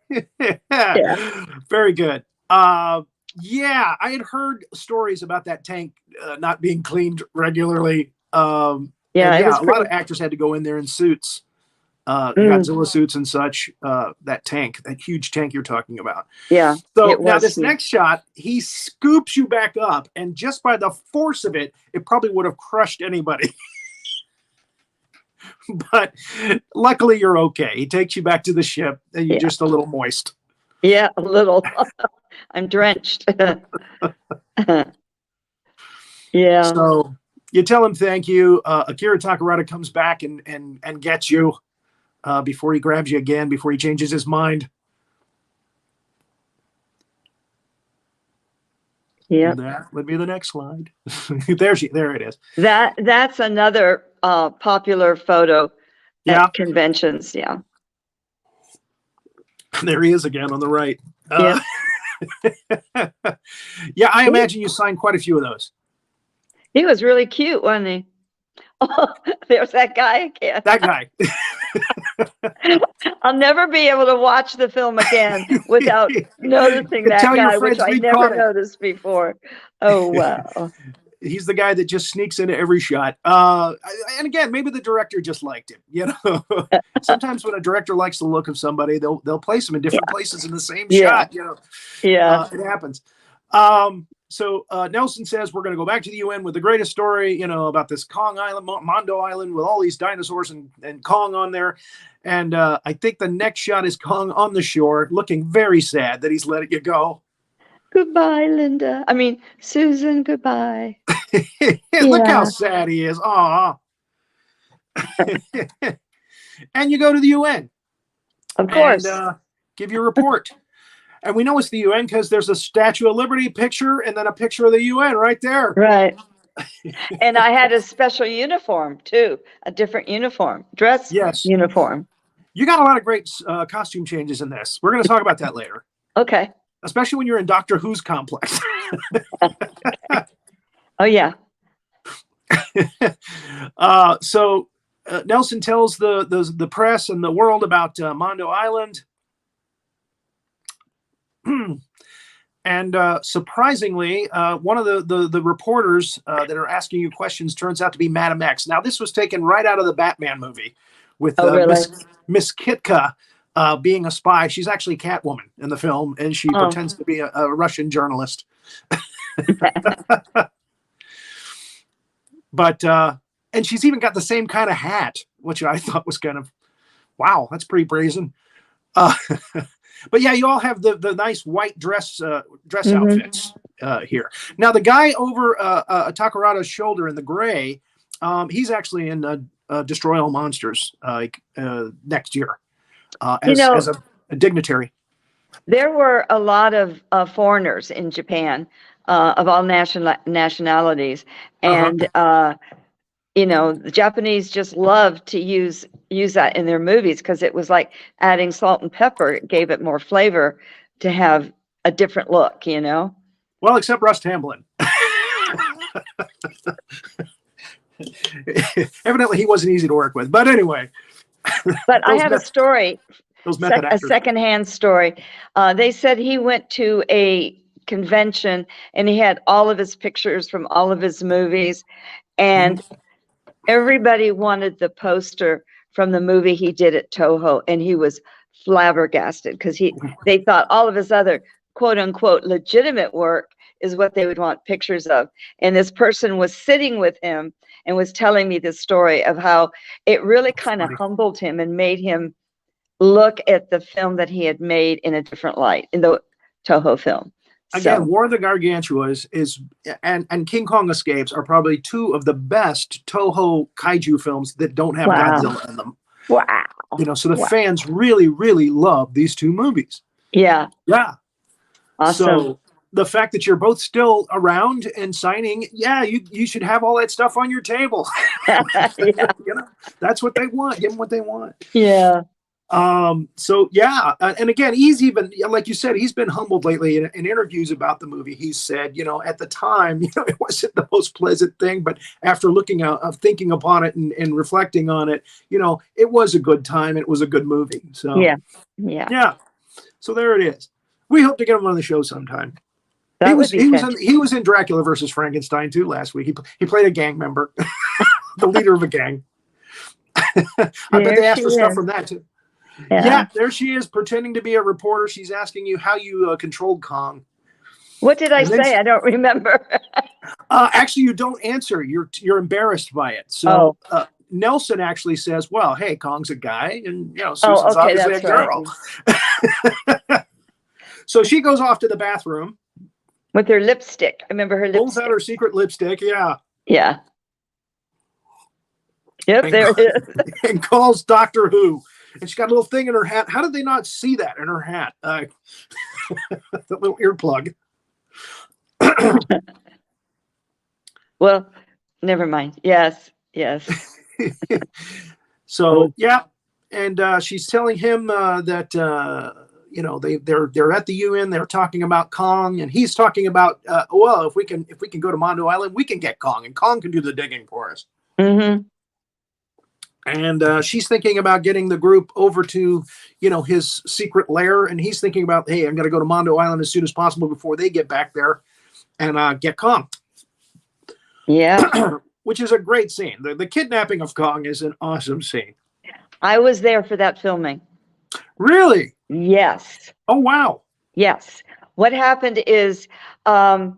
Speaker 2: Yeah. Very good. Yeah, I had heard stories about that tank not being cleaned regularly. A lot of actors had to go in there in suits. Godzilla suits and such, that huge tank you're talking about.
Speaker 4: Yeah.
Speaker 2: So now this next shot, he scoops you back up, and just by the force of it, it probably would have crushed anybody. But luckily you're okay. He takes you back to the ship, and you're just a little moist.
Speaker 4: Yeah, a little. I'm drenched. Yeah.
Speaker 2: So you tell him thank you. Akira Takarada comes back and gets you. Before he grabs you again, before he changes his mind.
Speaker 4: Yeah,
Speaker 2: that would be the next slide. There it is.
Speaker 4: That's another popular photo at conventions. Yeah,
Speaker 2: there he is again on the right.
Speaker 4: Yeah.
Speaker 2: Yeah, I imagine you signed quite a few of those.
Speaker 4: He was really cute, wasn't he? Oh, there's that guy again.
Speaker 2: That guy.
Speaker 4: I'll never be able to watch the film again without noticing that guy, which I never noticed before. Oh, wow.
Speaker 2: He's the guy that just sneaks into every shot. And again, maybe the director just liked him. You know, sometimes when a director likes the look of somebody, they'll place them in different places in the same shot. You know, it happens. So Nelson says we're going to go back to the UN with the greatest story, you know, about this Kong Island, Mondo Island, with all these dinosaurs and Kong on there. And I think the next shot is Kong on the shore, looking very sad that he's letting you go.
Speaker 4: Goodbye, Linda. I mean, Susan, goodbye.
Speaker 2: Look how sad he is. Aw. And you go to the UN.
Speaker 4: Of course.
Speaker 2: And give your report. And we know it's the UN because there's a Statue of Liberty picture and then a picture of the UN right there.
Speaker 4: Right. And I had a special uniform, too. A different uniform. Dress uniform.
Speaker 2: You got a lot of great costume changes in this. We're going to talk about that later.
Speaker 4: Okay.
Speaker 2: Especially when you're in Doctor Who's complex.
Speaker 4: Oh, yeah.
Speaker 2: So Nelson tells the press and the world about Mondo Island. And surprisingly, one of the reporters that are asking you questions turns out to be Madam X. Now, this was taken right out of the Batman movie with Miss Kitka being a spy. She's actually Catwoman in the film, and she pretends to be a Russian journalist. But and she's even got the same kind of hat, which I thought was kind of, wow, that's pretty brazen. But yeah, you all have the nice white dress outfits here. Now, the guy over Takarada's shoulder in the gray, he's actually in Destroy All Monsters next year as a dignitary.
Speaker 4: There were a lot of foreigners in Japan of all nationalities. And, you know, the Japanese just loved to use that in their movies because it was like adding salt and pepper. It gave it more flavor to have a different look, you know.
Speaker 2: Well, except Russ Tamblyn. Evidently, he wasn't easy to work with. But anyway.
Speaker 4: But I have a story,
Speaker 2: a
Speaker 4: secondhand story. They said he went to a convention and he had all of his pictures from all of his movies, and everybody wanted the poster from the movie he did at Toho, and he was flabbergasted because they thought all of his other quote unquote legitimate work is what they would want pictures of. And this person was sitting with him and was telling me this story of how it really kind of humbled him and made him look at the film that he had made in a different light, in the Toho film.
Speaker 2: Again, War of the Gargantuas and King Kong Escapes are probably two of the best Toho kaiju films that don't have Godzilla in them.
Speaker 4: Wow.
Speaker 2: You know, so the fans really, really love these two movies.
Speaker 4: Yeah.
Speaker 2: Yeah.
Speaker 4: Awesome.
Speaker 2: So the fact that you're both still around and signing, you should have all that stuff on your table. You know, that's what they want. Give them what they want.
Speaker 4: Yeah.
Speaker 2: So yeah, and again, he's even, like you said, he's been humbled lately in interviews about the movie. He said, you know, at the time, you know, it wasn't the most pleasant thing, but after thinking upon it and reflecting on it, you know, it was a good time. It was a good movie. So yeah. So there it is. We hope to get him on the show sometime. He was in Dracula versus Frankenstein too last week. He played a gang member, the leader of a gang. I bet they asked for stuff from that too. Yeah, there she is, pretending to be a reporter. She's asking you how you controlled Kong.
Speaker 4: What did I say? I don't remember.
Speaker 2: Actually, you don't answer. You're embarrassed by it. So Nelson actually says, "Well, hey, Kong's a guy, and you know, Susan's obviously a girl." Right. So she goes off to the bathroom
Speaker 4: with her lipstick. I remember her lipstick.
Speaker 2: Pulls out her secret lipstick. Yeah.
Speaker 4: Yeah. Yep,
Speaker 2: and
Speaker 4: there it is.
Speaker 2: And calls Doctor Who. And she's got a little thing in her hat. How did they not see that in her hat? The little earplug.
Speaker 4: Well, never mind. Yes.
Speaker 2: So yeah, and she's telling him that you know, they're at the UN. They're talking about Kong, and he's talking about well, if we can go to Mondo Island, we can get Kong, and Kong can do the digging for us.
Speaker 4: Mm-hmm.
Speaker 2: And she's thinking about getting the group over to, you know, his secret lair. And he's thinking about, hey, I'm going to go to Mondo Island as soon as possible before they get back there and get Kong.
Speaker 4: Yeah.
Speaker 2: Which is a great scene. The kidnapping of Kong is an awesome scene.
Speaker 4: I was there for that filming.
Speaker 2: Really?
Speaker 4: Yes.
Speaker 2: Oh, wow.
Speaker 4: Yes. What happened is I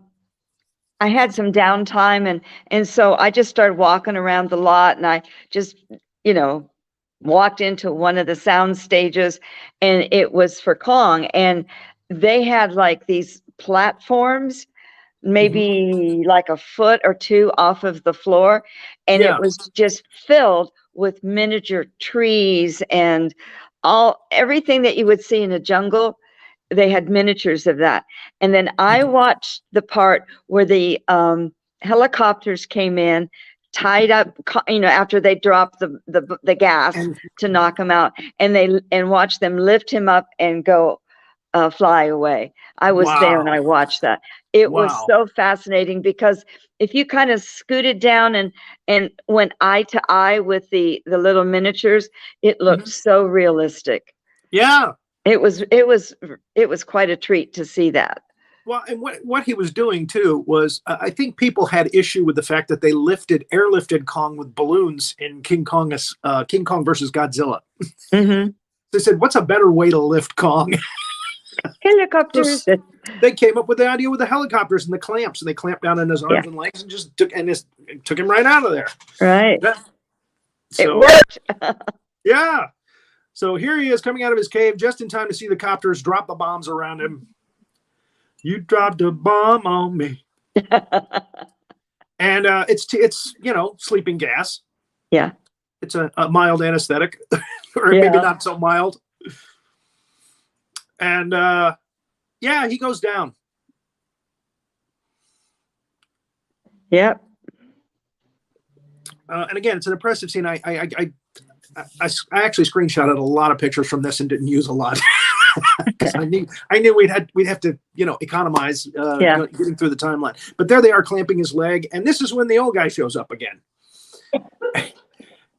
Speaker 4: had some downtime, and so I just started walking around the lot, and I just, you know, walked into one of the sound stages, and it was for Kong, and they had like these platforms, maybe like a foot or two off of the floor, and it was just filled with miniature trees and everything that you would see in a jungle. They had miniatures of that. And then I watched the part where the helicopters came in, tied up, you know, after they dropped the gas to knock him out, and watched them lift him up and go fly away. I was there and I watched that. It was so fascinating because if you kind of scooted down and went eye to eye with the little miniatures, it looked so realistic.
Speaker 2: Yeah.
Speaker 4: It was quite a treat to see that.
Speaker 2: Well, and what he was doing too was, I think people had issue with the fact that they airlifted Kong with balloons in King Kong versus Godzilla.
Speaker 4: Mm-hmm.
Speaker 2: They said, "What's a better way to lift Kong?"
Speaker 4: Helicopters.
Speaker 2: They came up with the idea with the helicopters and the clamps, and they clamped down on his arms and legs and just took him right out of there. Right.
Speaker 4: It worked.
Speaker 2: Yeah. So here he is coming out of his cave just in time to see the copters drop the bombs around him. You dropped a bomb on me. And it's you know, sleeping gas.
Speaker 4: Yeah.
Speaker 2: It's a mild anesthetic, or maybe not so mild. And yeah, he goes down.
Speaker 4: Yep.
Speaker 2: And again, it's an impressive scene. I actually screenshotted a lot of pictures from this and didn't use a lot because I knew we'd have to economize getting through the timeline. But there they are clamping his leg, and this is when the old guy shows up again.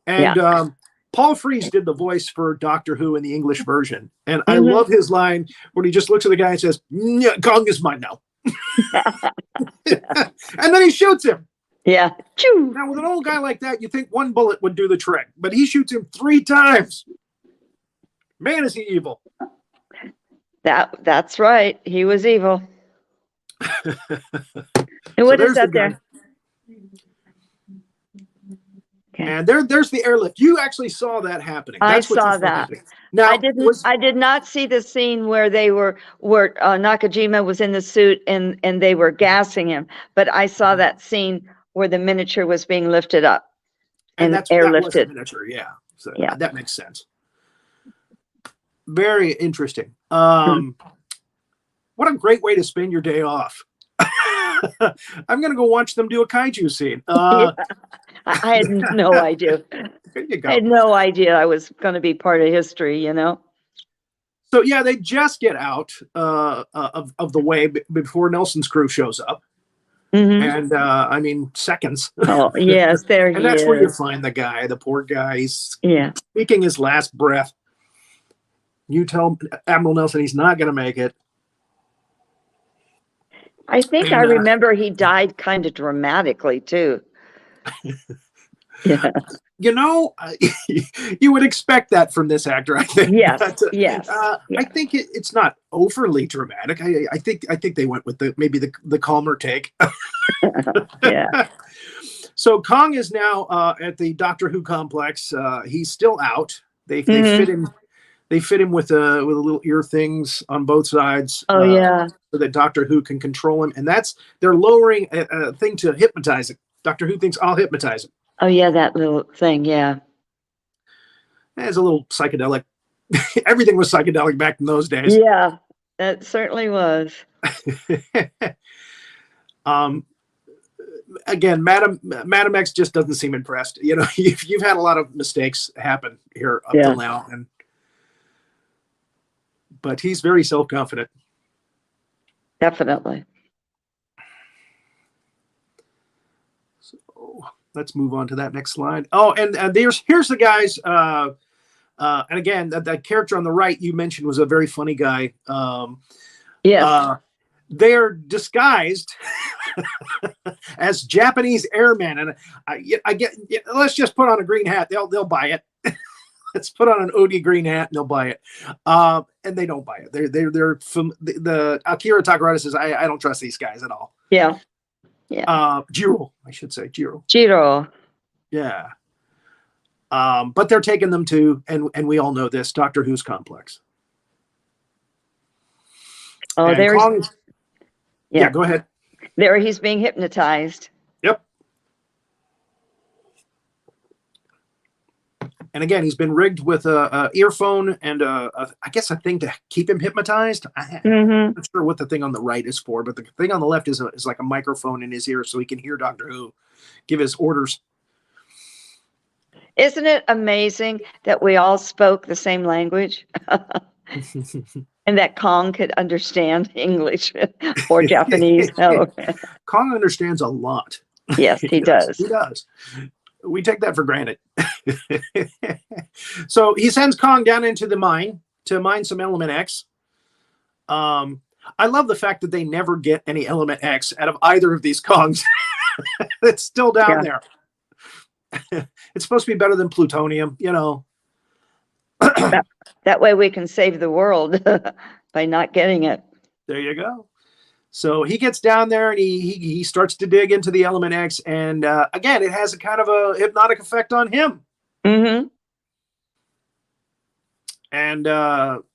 Speaker 2: And Paul Frees did the voice for Doctor Who in the English version, and I love his line when he just looks at the guy and says, "Kong is mine now," and then he shoots him.
Speaker 4: Yeah.
Speaker 2: Now, with an old guy like that, you think one bullet would do the trick, but he shoots him 3 times. Man, is he evil.
Speaker 4: That's right. He was evil. And what is that there?
Speaker 2: Okay. And there's the airlift. You actually saw that happening.
Speaker 4: That's I saw that. Now, I did not see the scene where Nakajima was in the suit and they were gassing him, but I saw that scene where the miniature was being lifted up and airlifted.
Speaker 2: Miniature, yeah. So that makes sense. Very interesting. What a great way to spend your day off. I'm going to go watch them do a kaiju scene.
Speaker 4: I had no idea.
Speaker 2: There you go.
Speaker 4: I had no idea I was going to be part of history,
Speaker 2: So yeah, they just get out of the way before Nelson's crew shows up. And I mean, seconds.
Speaker 4: Oh yes, there he is.
Speaker 2: And that's where you find the guy, the poor guy. He's speaking his last breath. You tell Admiral Nelson he's not going to make it.
Speaker 4: I think I remember he died kind of dramatically too. Yeah.
Speaker 2: You would expect that from this actor, I think.
Speaker 4: Yes.
Speaker 2: But,
Speaker 4: yes.
Speaker 2: I think it's not overly dramatic. I think they went with maybe the calmer take.
Speaker 4: Yeah.
Speaker 2: So Kong is now at the Doctor Who complex. He's still out. They fit him. They fit him with a little ear things on both sides.
Speaker 4: Oh yeah.
Speaker 2: So that Doctor Who can control him, and they're lowering a thing to hypnotize him. Doctor Who thinks I'll hypnotize him.
Speaker 4: Oh yeah, that little thing. Yeah.
Speaker 2: It's a little psychedelic. Everything was psychedelic back in those days.
Speaker 4: Yeah, it certainly was.
Speaker 2: Again, Madam X just doesn't seem impressed. You've had a lot of mistakes happen here up till now, but he's very self-confident.
Speaker 4: Definitely.
Speaker 2: So let's move on to that next slide. Oh, and here's the guys. And again, that character on the right you mentioned was a very funny guy.
Speaker 4: Yes.
Speaker 2: They're disguised as Japanese airmen, and I get. Let's just put on a green hat. They'll buy it. Let's put on an Odie green hat and they'll buy it. And they don't buy it. The Akira Takarada says, I don't trust these guys at all.
Speaker 4: Yeah. Yeah.
Speaker 2: Jiro, I should say. Jiro. Yeah. But they're taking them to, and we all know this, Doctor Who's complex.
Speaker 4: Oh,
Speaker 2: and
Speaker 4: there's.
Speaker 2: Yeah, go ahead.
Speaker 4: There he's being hypnotized.
Speaker 2: Yep. And again, he's been rigged with a earphone and I guess a thing to keep him hypnotized. I'm not sure what the thing on the right is for, but the thing on the left is like a microphone in his ear so he can hear Doctor Who give his orders.
Speaker 4: Isn't it amazing that we all spoke the same language? And that Kong could understand English or Japanese. No.
Speaker 2: Kong understands a lot.
Speaker 4: Yes, he does.
Speaker 2: He does. We take that for granted. So he sends Kong down into the mine to mine some element X. I love the fact that they never get any element X out of either of these Kongs. It's still down there. It's supposed to be better than plutonium,
Speaker 4: That way we can save the world by not getting it.
Speaker 2: There you go. So he gets down there and he starts to dig into the element X, and again, it has a kind of a hypnotic effect on him.
Speaker 4: Mm-hmm.
Speaker 2: And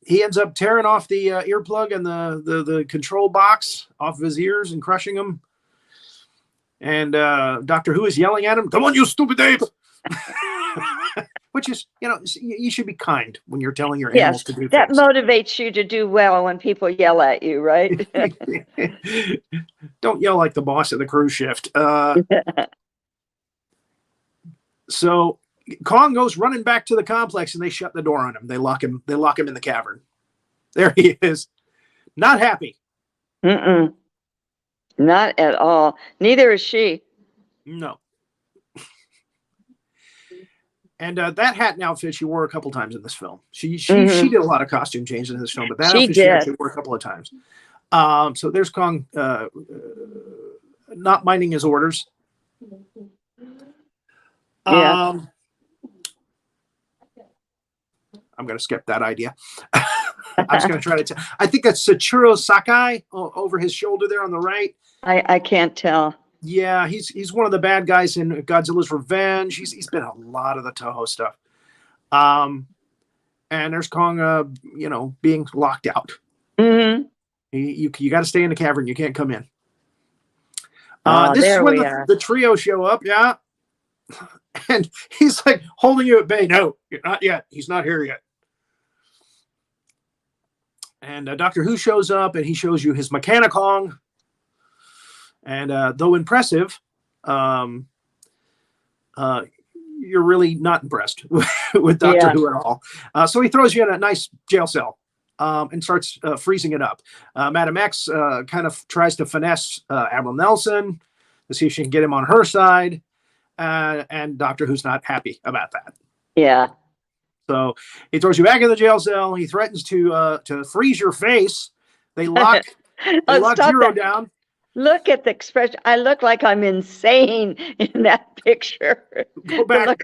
Speaker 2: he ends up tearing off the earplug and the control box off of his ears and crushing them. And Doctor Who is yelling at him, "Come on, you stupid ape!" Which is, you should be kind when you're telling your animals to do
Speaker 4: that
Speaker 2: things.
Speaker 4: Motivates you to do well when people yell at you, right?
Speaker 2: Don't yell like the boss of the cruise shift. So Kong goes running back to the complex, and they shut the door on him. They lock him in the cavern. There he is, not happy.
Speaker 4: Mm-mm. Not at all. Neither is she.
Speaker 2: No. And that hat and outfit she wore a couple times in this film. She did a lot of costume changes in this film, but that outfit she actually wore a couple of times. So there's Kong not minding his orders.
Speaker 4: Yeah.
Speaker 2: I'm going to skip that idea. I was going to try to I think that's Sachiro Sakai over his shoulder there on the right.
Speaker 4: I can't tell.
Speaker 2: Yeah, he's one of the bad guys in Godzilla's Revenge. He's been a lot of the Toho stuff. And there's Kong, being locked out.
Speaker 4: Mm-hmm.
Speaker 2: You got to stay in the cavern. You can't come in. This
Speaker 4: there
Speaker 2: is when
Speaker 4: we are.
Speaker 2: the trio show up. Yeah, and he's like holding you at bay. No, not yet. He's not here yet. And Doctor Who shows up, and he shows you his Mechanikong. And though impressive, you're really not impressed with Doctor Who at all. So he throws you in a nice jail cell and starts freezing it up. Madam X kind of tries to finesse Admiral Nelson to see if she can get him on her side. And Doctor Who's not happy about that.
Speaker 4: Yeah.
Speaker 2: So he throws you back in the jail cell. He threatens to freeze your face. They lock Zero down.
Speaker 4: Look at the expression. I look like I'm insane in that picture.
Speaker 2: Go back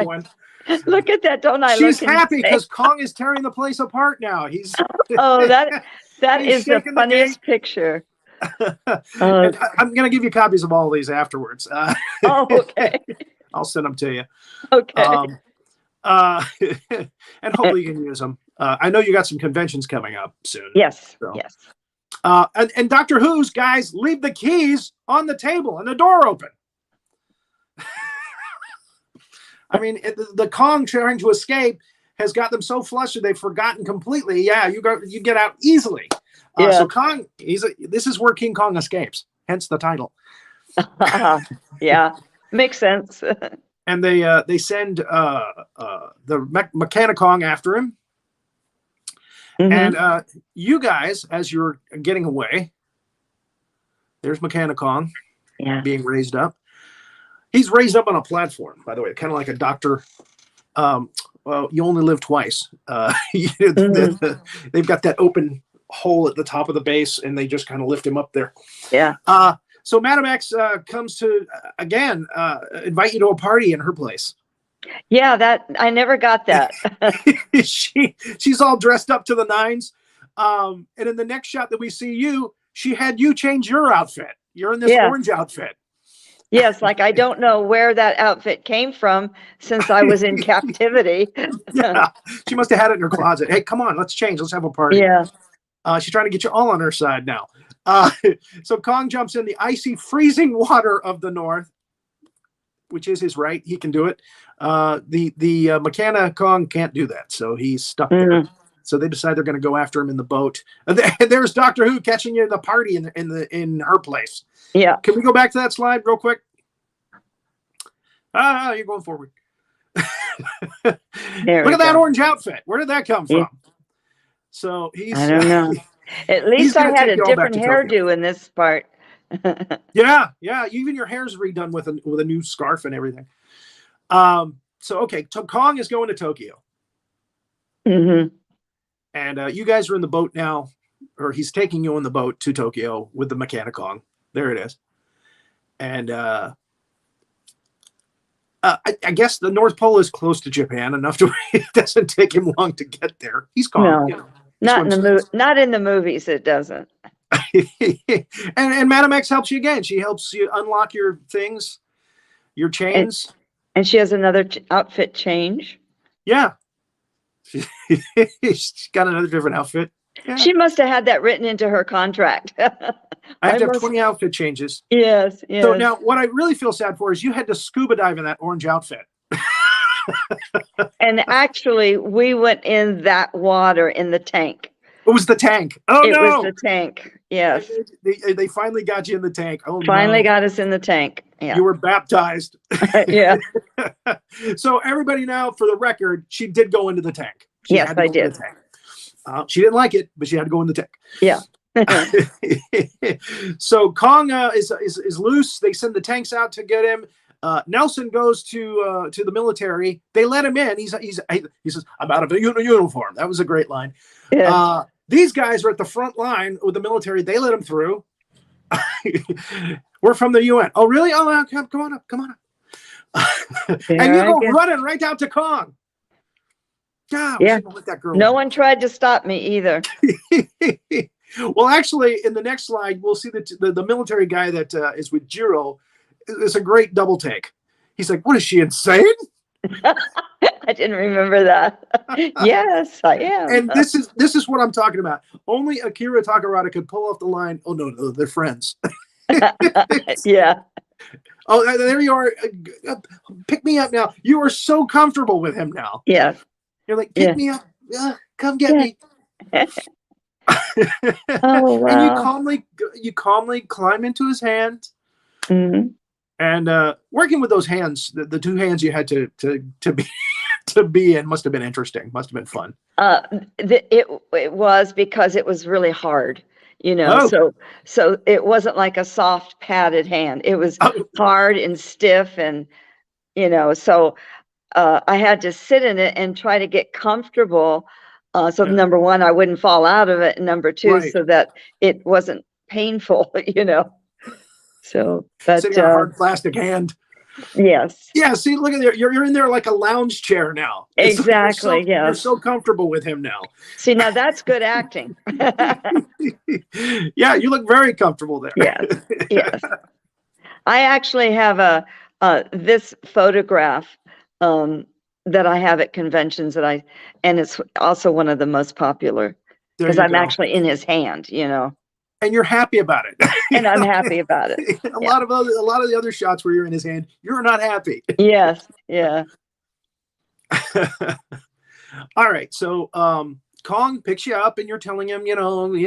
Speaker 2: one.
Speaker 4: Look at that, don't I?
Speaker 2: She's happy because Kong is tearing the place apart now. He's
Speaker 4: that is the funniest picture.
Speaker 2: I'm going to give you copies of all of these afterwards.
Speaker 4: Okay.
Speaker 2: I'll send them to you.
Speaker 4: Okay.
Speaker 2: And hopefully you can use them. I know you got some conventions coming up soon.
Speaker 4: Yes.
Speaker 2: So.
Speaker 4: Yes.
Speaker 2: And Doctor Who's guys leave the keys on the table and the door open. I mean, the Kong trying to escape has got them so flustered they've forgotten completely. Yeah, you get out easily. So Kong, this is where King Kong escapes. Hence the title.
Speaker 4: Yeah, makes sense.
Speaker 2: And they send the Mechanikong after him. Mm-hmm. And you guys, as you're getting away, there's Mechanikong being raised up. He's raised up on a platform, by the way, kind of like a doctor. Well, you only live twice. They've got that open hole at the top of the base, and they just kind of lift him up there.
Speaker 4: Yeah.
Speaker 2: So Madam X comes to, again, invite you to a party in her place.
Speaker 4: Yeah, that I never got that.
Speaker 2: She's all dressed up to the nines. And in the next shot that we see you, she had you change your outfit. You're in this orange outfit.
Speaker 4: Yes, like I don't know where that outfit came from since I was in captivity.
Speaker 2: Yeah, she must have had it in her closet. Hey, come on, let's change. Let's have a party.
Speaker 4: Yeah.
Speaker 2: She's trying to get you all on her side now. So Kong jumps in the icy, freezing water of the north, which is his right. He can do it. The Mechanikong can't do that, so he's stuck there. So they decide they're going to go after him in the boat. And there's Doctor Who catching you at the party in her place.
Speaker 4: Yeah.
Speaker 2: Can we go back to that slide real quick? You're going forward. Look at that orange outfit. Where did that come from?
Speaker 4: Yeah.
Speaker 2: So he's.
Speaker 4: I don't know. At least I had a different hairdo in this part.
Speaker 2: Yeah. Even your hair's redone with a new scarf and everything. So Kong is going to Tokyo.
Speaker 4: Mm-hmm.
Speaker 2: And you guys are in the boat now, or he's taking you on the boat to Tokyo with the Mechanikong. There it is. And I guess the North Pole is close to Japan enough to it doesn't take him long to get there. He's Kong.
Speaker 4: No, not in the movies. It doesn't.
Speaker 2: and Madam X helps you again. She helps you unlock your things, your chains.
Speaker 4: And she has another outfit change.
Speaker 2: Yeah. She's got another different outfit. Yeah.
Speaker 4: She must have had that written into her contract.
Speaker 2: I have to have 20 outfit changes.
Speaker 4: Yes.
Speaker 2: So now what I really feel sad for is you had to scuba dive in that orange outfit.
Speaker 4: And actually, we went in that water in the tank.
Speaker 2: It was the tank. Oh,
Speaker 4: it was the tank. Yes.
Speaker 2: They finally got you in the tank. Oh,
Speaker 4: Finally
Speaker 2: no.
Speaker 4: got us in the tank. Yeah.
Speaker 2: You were baptized.
Speaker 4: Yeah.
Speaker 2: So everybody now, for the record, she did go into the tank. She
Speaker 4: Yes,
Speaker 2: had to
Speaker 4: I
Speaker 2: go into
Speaker 4: did.
Speaker 2: the tank. She didn't like it, but she had to go in the tank.
Speaker 4: Yeah.
Speaker 2: So Kong is loose. They send the tanks out to get him. Nelson goes to the military. They let him in. He says, "I'm out of a uniform." That was a great line.
Speaker 4: Yeah.
Speaker 2: These guys are at the front line with the military. They let him through. We're from the UN. Oh, really? Oh, come on up. Come on up. And you go running right down to Kong. God,
Speaker 4: yeah.
Speaker 2: Let that girl
Speaker 4: No one tried to stop me either.
Speaker 2: Well, actually, in the next slide, we'll see that the military guy that is with Jiro. It's a great double take. He's like, "What is she, insane?"
Speaker 4: I didn't remember that. Yes, I am.
Speaker 2: And this is what I'm talking about. Only Akira Takarada could pull off the line. Oh no, they're friends.
Speaker 4: Yeah.
Speaker 2: Oh, there you are. Pick me up now. You are so comfortable with him now.
Speaker 4: Yeah.
Speaker 2: You're like, pick me up. Come get me.
Speaker 4: Oh, wow.
Speaker 2: And you calmly climb into his hand.
Speaker 4: Mm-hmm.
Speaker 2: And working with those hands, the two hands you had to be to be in, must have been interesting. Must have been fun.
Speaker 4: It was, because it was really hard, so it wasn't like a soft padded hand. It was hard and stiff, and so I had to sit in it and try to get comfortable. So number one, I wouldn't fall out of it, and number two, so that it wasn't painful, So, but
Speaker 2: sitting on a hard plastic hand.
Speaker 4: Yes.
Speaker 2: Yeah. See, look at there. You're in there like a lounge chair now.
Speaker 4: Exactly.
Speaker 2: You're so comfortable with him now.
Speaker 4: See, now that's good acting.
Speaker 2: Yeah, you look very comfortable there.
Speaker 4: Yes. Yes. I actually have this photograph that I have at conventions and it's also one of the most popular because I'm actually in his hand,
Speaker 2: And you're happy about it.
Speaker 4: And I'm happy about it.
Speaker 2: A lot of the other shots where you're in his hand, you're not happy.
Speaker 4: Yes. Yeah.
Speaker 2: All right. So Kong picks you up and you're telling him,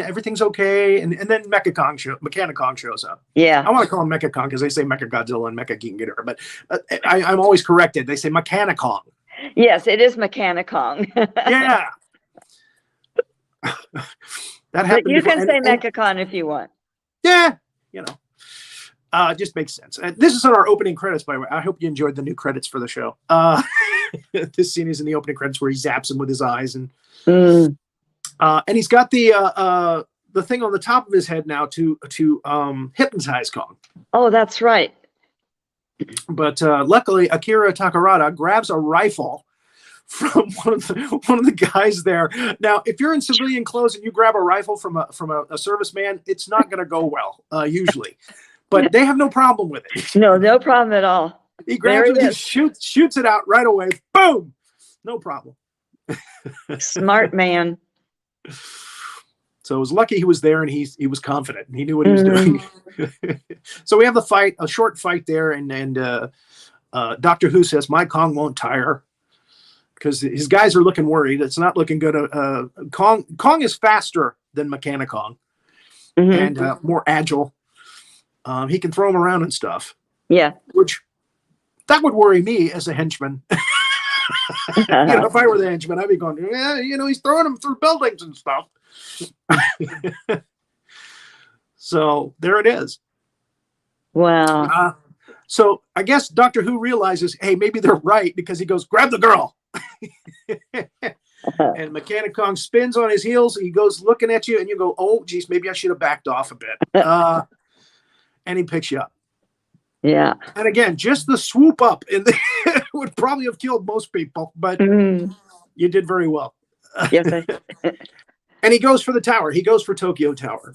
Speaker 2: everything's okay. And then Mechanikong shows up.
Speaker 4: Yeah.
Speaker 2: I want to call him Mechakong because they say Mechagodzilla and Mecha King Ghidorah, but I'm always corrected. They say Mechanikong.
Speaker 4: Yes, it is Mechanikong.
Speaker 2: Yeah. That happened.
Speaker 4: But you can say Mechakon if you want.
Speaker 2: Yeah, it just makes sense. This is on our opening credits, by the way. I hope you enjoyed the new credits for the show. This scene is in the opening credits where he zaps him with his eyes, and he's got the thing on the top of his head now to hypnotize Kong.
Speaker 4: Oh, that's right.
Speaker 2: But luckily, Akira Takarada grabs a rifle from one of the guys there. Now, if you're in civilian clothes and you grab a rifle from a serviceman, it's not going to go well usually. But they have no problem with it.
Speaker 4: No problem at all.
Speaker 2: He grabs it and shoots it out right away. Boom! No problem.
Speaker 4: Smart man.
Speaker 2: So it was lucky he was there and he was confident and he knew what he was doing. So we have a short fight there, and Doctor Who says, "My Kong won't tire." Because his guys are looking worried. It's not looking good. Kong is faster than Mechanikong and more agile. He can throw him around and stuff.
Speaker 4: Yeah.
Speaker 2: Which, that would worry me as a henchman. If I were the henchman, I'd be going, he's throwing him through buildings and stuff. So there it is.
Speaker 4: Wow.
Speaker 2: So I guess Doctor Who realizes, hey, maybe they're right, because he goes, "Grab the girl." And Mechanikong spins on his heels. He goes looking at you, and you go, "Oh, geez, maybe I should have backed off a bit." And he picks you up.
Speaker 4: Yeah.
Speaker 2: And again, just the swoop up would probably have killed most people, but you did very well.
Speaker 4: Yes.
Speaker 2: And he goes for the tower. He goes for Tokyo Tower.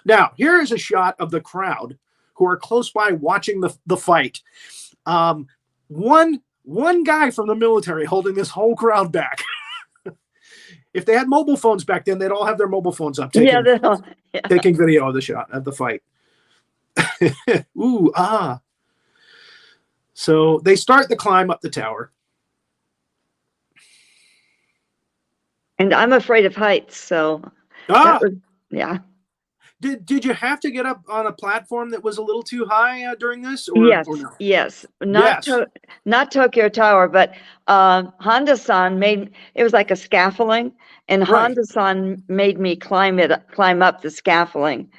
Speaker 2: Now, here is a shot of the crowd who are close by watching the fight. One guy from the military holding this whole crowd back. If they had mobile phones back then, they'd all have their mobile phones up taking video of the fight. Ooh, ah. So they start the climb up the tower.
Speaker 4: And I'm afraid of heights, so yeah.
Speaker 2: Did you have to get up on a platform that was a little too high during this? Or,
Speaker 4: Yes,
Speaker 2: or no?
Speaker 4: yes.
Speaker 2: Yes.
Speaker 4: Not Tokyo Tower, but Honda-san made it was like a scaffolding, and
Speaker 2: Right.
Speaker 4: Honda-san made me climb up the scaffolding,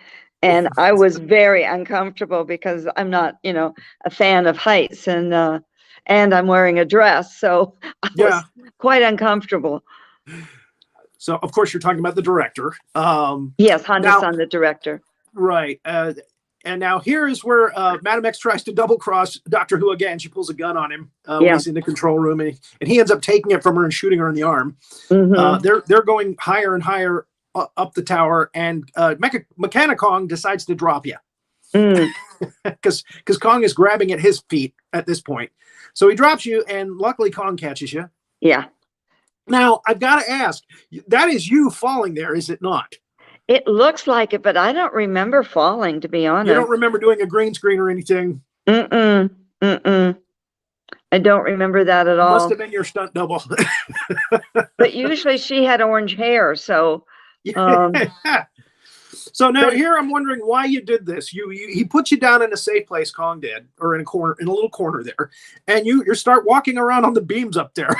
Speaker 4: and I was very uncomfortable because I'm not, a fan of heights, and I'm wearing a dress, so I was quite uncomfortable.
Speaker 2: So, of course, you're talking about the director.
Speaker 4: Yes, Honda-san, the director.
Speaker 2: Right. And now here is where Madam X tries to double cross Doctor Who again. She pulls a gun on him when he's in the control room, and he ends up taking it from her and shooting her in the arm. They're going higher and higher up the tower, and Mechanikong decides to drop you because Kong is grabbing at his feet at this point. So he drops you, and luckily Kong catches you.
Speaker 4: Yeah.
Speaker 2: Now, I've got to ask, that is you falling there, is it not?
Speaker 4: It looks like it, but I don't remember falling, to be honest.
Speaker 2: You don't remember doing a green screen or anything?
Speaker 4: I don't remember that at all.
Speaker 2: Must have been your stunt double.
Speaker 4: But usually she had orange hair, so...
Speaker 2: So now here I'm wondering why you did this. He put you down in a safe place, Kong did, or in a little corner there, and you start walking around on the beams up there.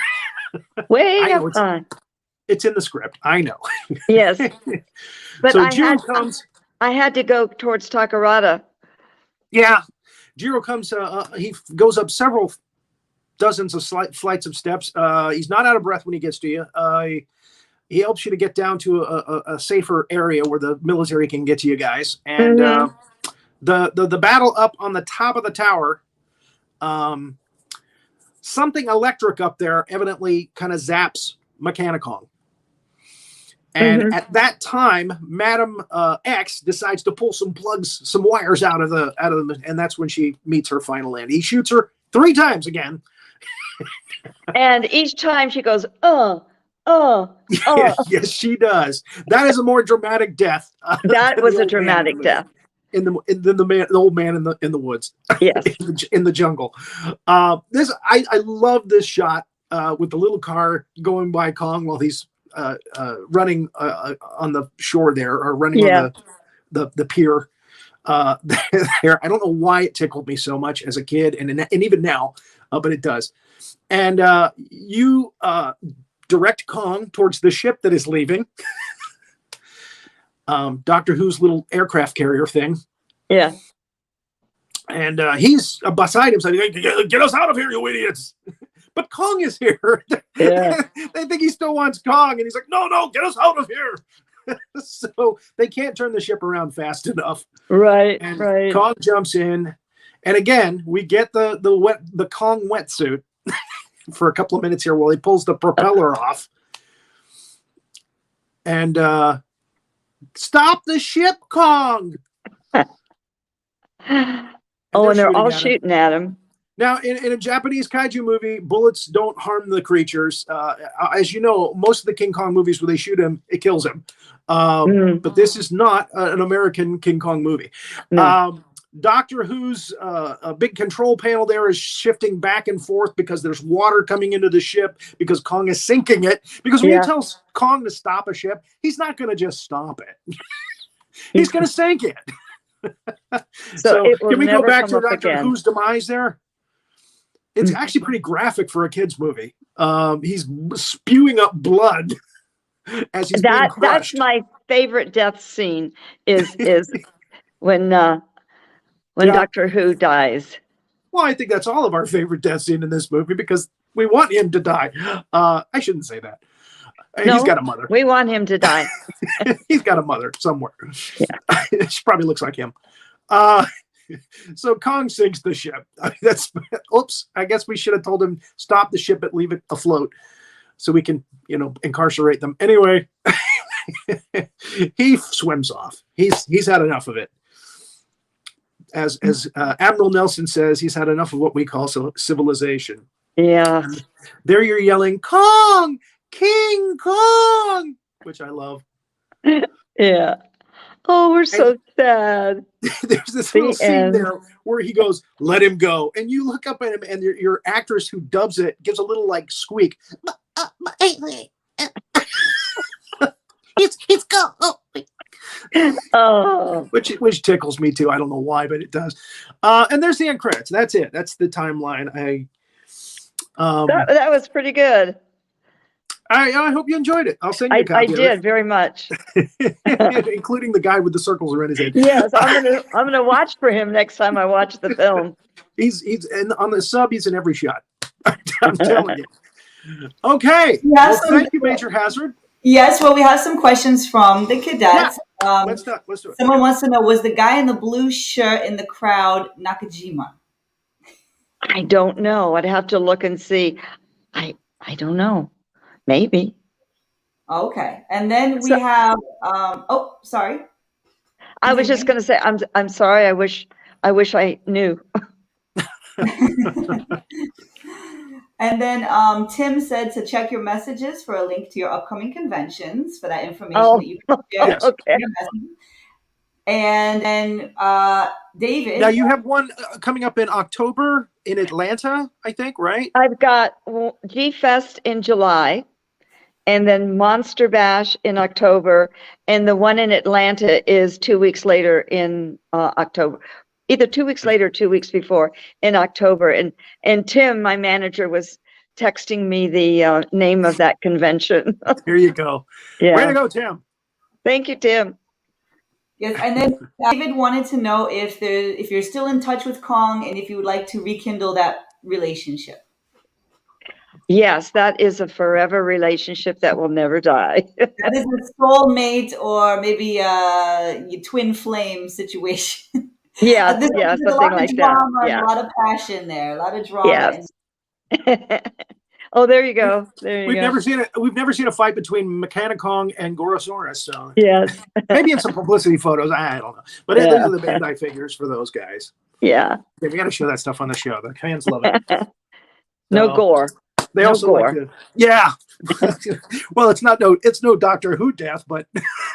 Speaker 4: Way up high.
Speaker 2: It's in the script. I know.
Speaker 4: Yes. But
Speaker 2: so
Speaker 4: I had to go towards Takarada.
Speaker 2: Yeah. Jiro comes, he goes up several dozens of flights of steps. He's not out of breath when he gets to you. He helps you to get down to a safer area where the military can get to you guys. And the battle up on the top of the tower, something electric up there evidently kind of zaps Mechanikong. And at that time, Madam X decides to pull some wires out of them, and that's when she meets her final end. He shoots her 3 times again.
Speaker 4: And each time she goes,
Speaker 2: Yes, she does. That is a more dramatic death.
Speaker 4: That was a dramatic death.
Speaker 2: In the old man in the woods.
Speaker 4: Yes.
Speaker 2: in the jungle. I love this shot with the little car going by Kong while he's running on the shore there, or running on the pier there. I don't know why it tickled me so much as a kid and even now, but it does. And you direct Kong towards the ship that is leaving. Doctor Who's little aircraft carrier thing.
Speaker 4: Yeah.
Speaker 2: And he's beside him saying, "Get us out of here, you idiots." But Kong is here.
Speaker 4: Yeah.
Speaker 2: They think he still wants Kong, and he's like, no, get us out of here. So they can't turn the ship around fast enough.
Speaker 4: Right,
Speaker 2: and
Speaker 4: right.
Speaker 2: Kong jumps in, and again, we get the Kong wetsuit for a couple of minutes here while he pulls the propeller off. And stop the ship, Kong!
Speaker 4: And they're all shooting at him.
Speaker 2: Now, in a Japanese kaiju movie, bullets don't harm the creatures. As you know, most of the King Kong movies where they shoot him, it kills him. But this is not an American King Kong movie. No. Doctor Who's a big control panel there is shifting back and forth because there's water coming into the ship because Kong is sinking it. Because when he tells Kong to stop a ship, he's not going to just stop it. He's going to sink it. So can we go back to Doctor Who's demise there? It's actually pretty graphic for a kid's movie. He's spewing up blood as he's being crushed.
Speaker 4: That's my favorite death scene is when Doctor Who dies.
Speaker 2: Well, I think that's all of our favorite death scene in this movie because we want him to die. I shouldn't say that.
Speaker 4: No,
Speaker 2: he's got a mother.
Speaker 4: We want him to die.
Speaker 2: He's got a mother somewhere.
Speaker 4: Yeah.
Speaker 2: She probably looks like him. So Kong sinks the ship. Oops. I guess we should have told him stop the ship and leave it afloat so we can, incarcerate them. Anyway, he swims off. He's had enough of it. As Admiral Nelson says, he's had enough of what we call civilization.
Speaker 4: Yeah.
Speaker 2: And there you're yelling, Kong, King Kong, which I love.
Speaker 4: Yeah. Oh, we're so sad.
Speaker 2: There's this little scene there where he goes, "Let him go," and you look up at him, and your actress who dubs it gives a little squeak. He's go.
Speaker 4: Oh,
Speaker 2: which tickles me too. I don't know why, but it does. And there's the end credits. That's it. That's the timeline.
Speaker 4: that was pretty good.
Speaker 2: I hope you enjoyed it. I'll send you a copy.
Speaker 4: I did very much,
Speaker 2: including the guy with the circles around his head.
Speaker 4: Yes, I'm gonna watch for him next time I watch the film.
Speaker 2: He's on the sub. He's in every shot. I'm telling you. Okay.
Speaker 3: Yes,
Speaker 2: well, thank you, Major Hazzard.
Speaker 3: Yes, well, we have some questions from the cadets.
Speaker 2: Yeah. Let's do it.
Speaker 3: Someone wants to know, was the guy in the blue shirt in the crowd Nakajima?
Speaker 4: I don't know. I'd have to look and see. I don't know. Maybe.
Speaker 3: Okay. And then we have sorry.
Speaker 4: I was just going to say I'm sorry. I wish I knew.
Speaker 3: And then Tim said to check your messages for a link to your upcoming conventions for that information that you can share.
Speaker 2: Yes.
Speaker 4: Okay.
Speaker 3: And then David.
Speaker 2: Now you have one coming up in October in Atlanta, I think, right?
Speaker 4: I've got G Fest in July, and then Monster Bash in October, and the one in Atlanta is 2 weeks later in October. Either 2 weeks later or 2 weeks before in October. And Tim, my manager, was texting me the name of that convention.
Speaker 2: Here you go.
Speaker 4: Yeah.
Speaker 2: Way to go, Tim.
Speaker 4: Thank you, Tim.
Speaker 3: Yes, and then David wanted to know if you're still in touch with Kong and if you would like to rekindle that relationship.
Speaker 4: Yes, that is a forever relationship that will never die.
Speaker 3: That is a soulmate or maybe a twin flame situation.
Speaker 4: Yeah,
Speaker 3: There's
Speaker 4: something
Speaker 3: a lot
Speaker 4: like
Speaker 3: of
Speaker 4: that.
Speaker 3: drama,
Speaker 4: Yeah.
Speaker 3: a lot of passion there, a lot of drama.
Speaker 4: Yes. Oh, there you go. There you
Speaker 2: We've
Speaker 4: go.
Speaker 2: never seen a fight between Mechanikong and Gorosaurus. So
Speaker 4: Yes.
Speaker 2: maybe in some publicity photos. I don't know. But
Speaker 4: Yeah.
Speaker 2: those are the Bandai figures for those guys.
Speaker 4: Yeah.
Speaker 2: We got to show that stuff on the show. The fans love it.
Speaker 4: No
Speaker 2: So,
Speaker 4: gore.
Speaker 2: They
Speaker 4: No
Speaker 2: also
Speaker 4: gore.
Speaker 2: like to, yeah. Well, it's no Doctor Who death, but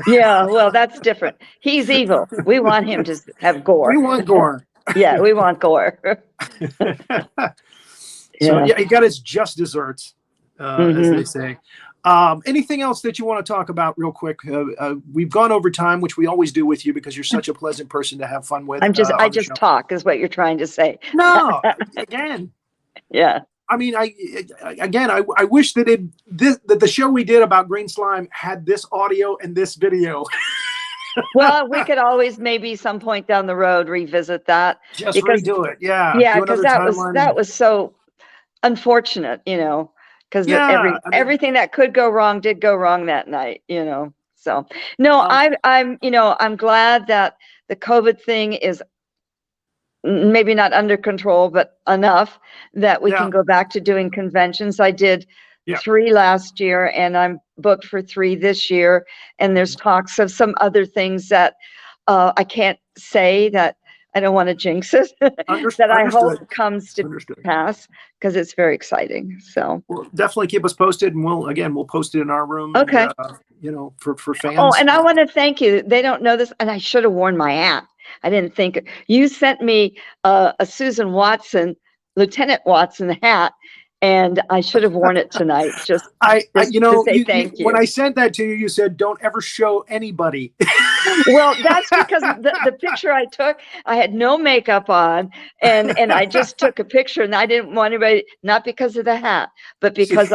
Speaker 4: Yeah, well, that's different. He's evil. We want him to have gore.
Speaker 2: we want gore.
Speaker 4: Yeah, we want gore.
Speaker 2: So
Speaker 4: Yeah.
Speaker 2: he got his just desserts, as they say. Anything else that you want to talk about real quick? We've gone over time, which we always do with you because you're such a pleasant person to have fun with.
Speaker 4: I
Speaker 2: on
Speaker 4: just
Speaker 2: the show.
Speaker 4: talk is what you're trying to say.
Speaker 2: No, again.
Speaker 4: Yeah.
Speaker 2: I mean, I wish that that the show we did about green slime had this audio and this video.
Speaker 4: Well, we could always maybe some point down the road revisit that.
Speaker 2: Just
Speaker 4: because,
Speaker 2: redo it, yeah.
Speaker 4: Yeah,
Speaker 2: Do
Speaker 4: because
Speaker 2: another
Speaker 4: that was so unfortunate, because
Speaker 2: Yeah,
Speaker 4: everything that could go wrong did go wrong that night, So no, I'm glad that the COVID thing is maybe not under control, but enough that we can go back to doing conventions. I did 3 last year, and I'm booked for 3 this year. And there's talks of some other things that I can't say, that I don't want to jinx it, that I hope comes to pass, because it's very exciting. So
Speaker 2: well, definitely keep us posted, and we'll post it in our room.
Speaker 4: Okay.
Speaker 2: And, for fans.
Speaker 4: Oh, and I want to thank you. They don't know this, and I should have worn my hat. I didn't think you sent me a Susan Watson, Lieutenant Watson hat, and I should have worn it tonight. Just to say thank you.
Speaker 2: When I sent that to you, you said, "Don't ever show anybody."
Speaker 4: Well, that's because the picture I took, I had no makeup on, and I just took a picture, and I didn't want anybody, not because of the hat, but because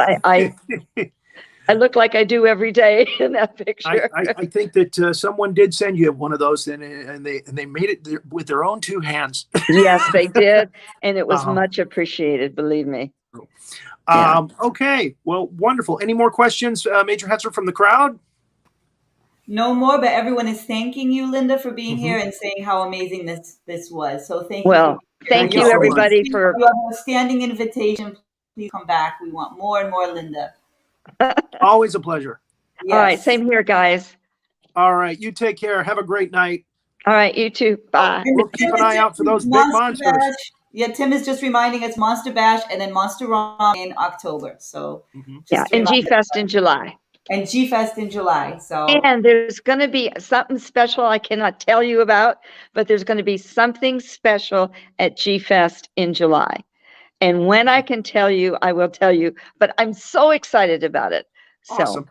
Speaker 4: I look like I do every day in that picture.
Speaker 2: I think that someone did send you one of those, and they made it with their own 2 hands.
Speaker 4: Yes, they did, and it was much appreciated. Believe me.
Speaker 2: Yeah. Okay, well, wonderful. Any more questions, Major Hazzard, from the crowd?
Speaker 3: No more, but everyone is thanking you, Linda, for being here and saying how amazing this was. So thank you.
Speaker 4: Well, thank you, everybody, for
Speaker 3: you have a standing invitation. Please come back. We want more and more, Linda.
Speaker 2: Always a pleasure.
Speaker 3: Yes.
Speaker 4: All right, same here, guys.
Speaker 2: All right, you take care. Have a great night.
Speaker 4: All right, you too. Bye.
Speaker 2: We'll keep an eye out for those big monsters.
Speaker 3: Bash. Yeah, Tim is just reminding us Monster Bash and then Monster Rom in October. So
Speaker 4: and G Fest in July.
Speaker 3: And G Fest in July. So
Speaker 4: and there's going to be something special I cannot tell you about, but there's going to be something special at G Fest in July. And when I can tell you, I will tell you. But I'm so excited about it. So,
Speaker 2: Awesome.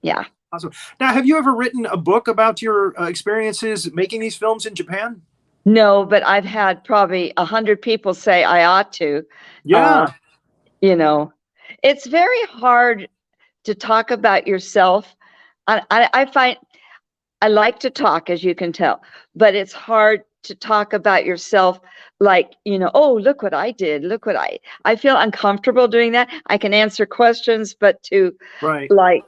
Speaker 4: Yeah.
Speaker 2: Awesome. Now, have you ever written a book about your experiences making these films in Japan?
Speaker 4: No, but I've had probably 100 people say I ought to.
Speaker 2: Yeah.
Speaker 4: You know, it's very hard to talk about yourself. I find I like to talk, as you can tell, but it's hard to talk about yourself like, you know, oh, look what I did. Look what I feel uncomfortable doing that. I can answer questions, but to
Speaker 2: Right.
Speaker 4: like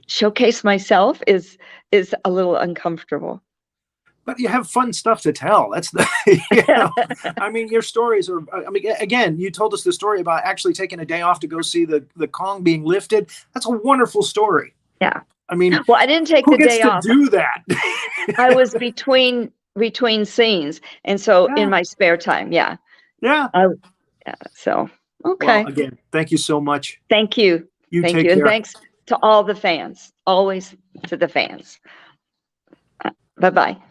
Speaker 4: showcase myself is a little uncomfortable.
Speaker 2: But you have fun stuff to tell. That's the, you know, I mean, your stories are, I mean, again, you told us the story about actually taking a day off to go see the Kong being lifted. That's a wonderful story.
Speaker 4: Yeah.
Speaker 2: I mean,
Speaker 4: well, I didn't take the day off.
Speaker 2: Who gets to do that?
Speaker 4: I was between scenes. And so in my spare time. Yeah.
Speaker 2: Yeah.
Speaker 4: So, okay.
Speaker 2: Well, again, thank you so much.
Speaker 4: Thank you.
Speaker 2: Thank
Speaker 4: you.
Speaker 2: care.
Speaker 4: And thanks to all the fans, always to the fans. Bye-bye.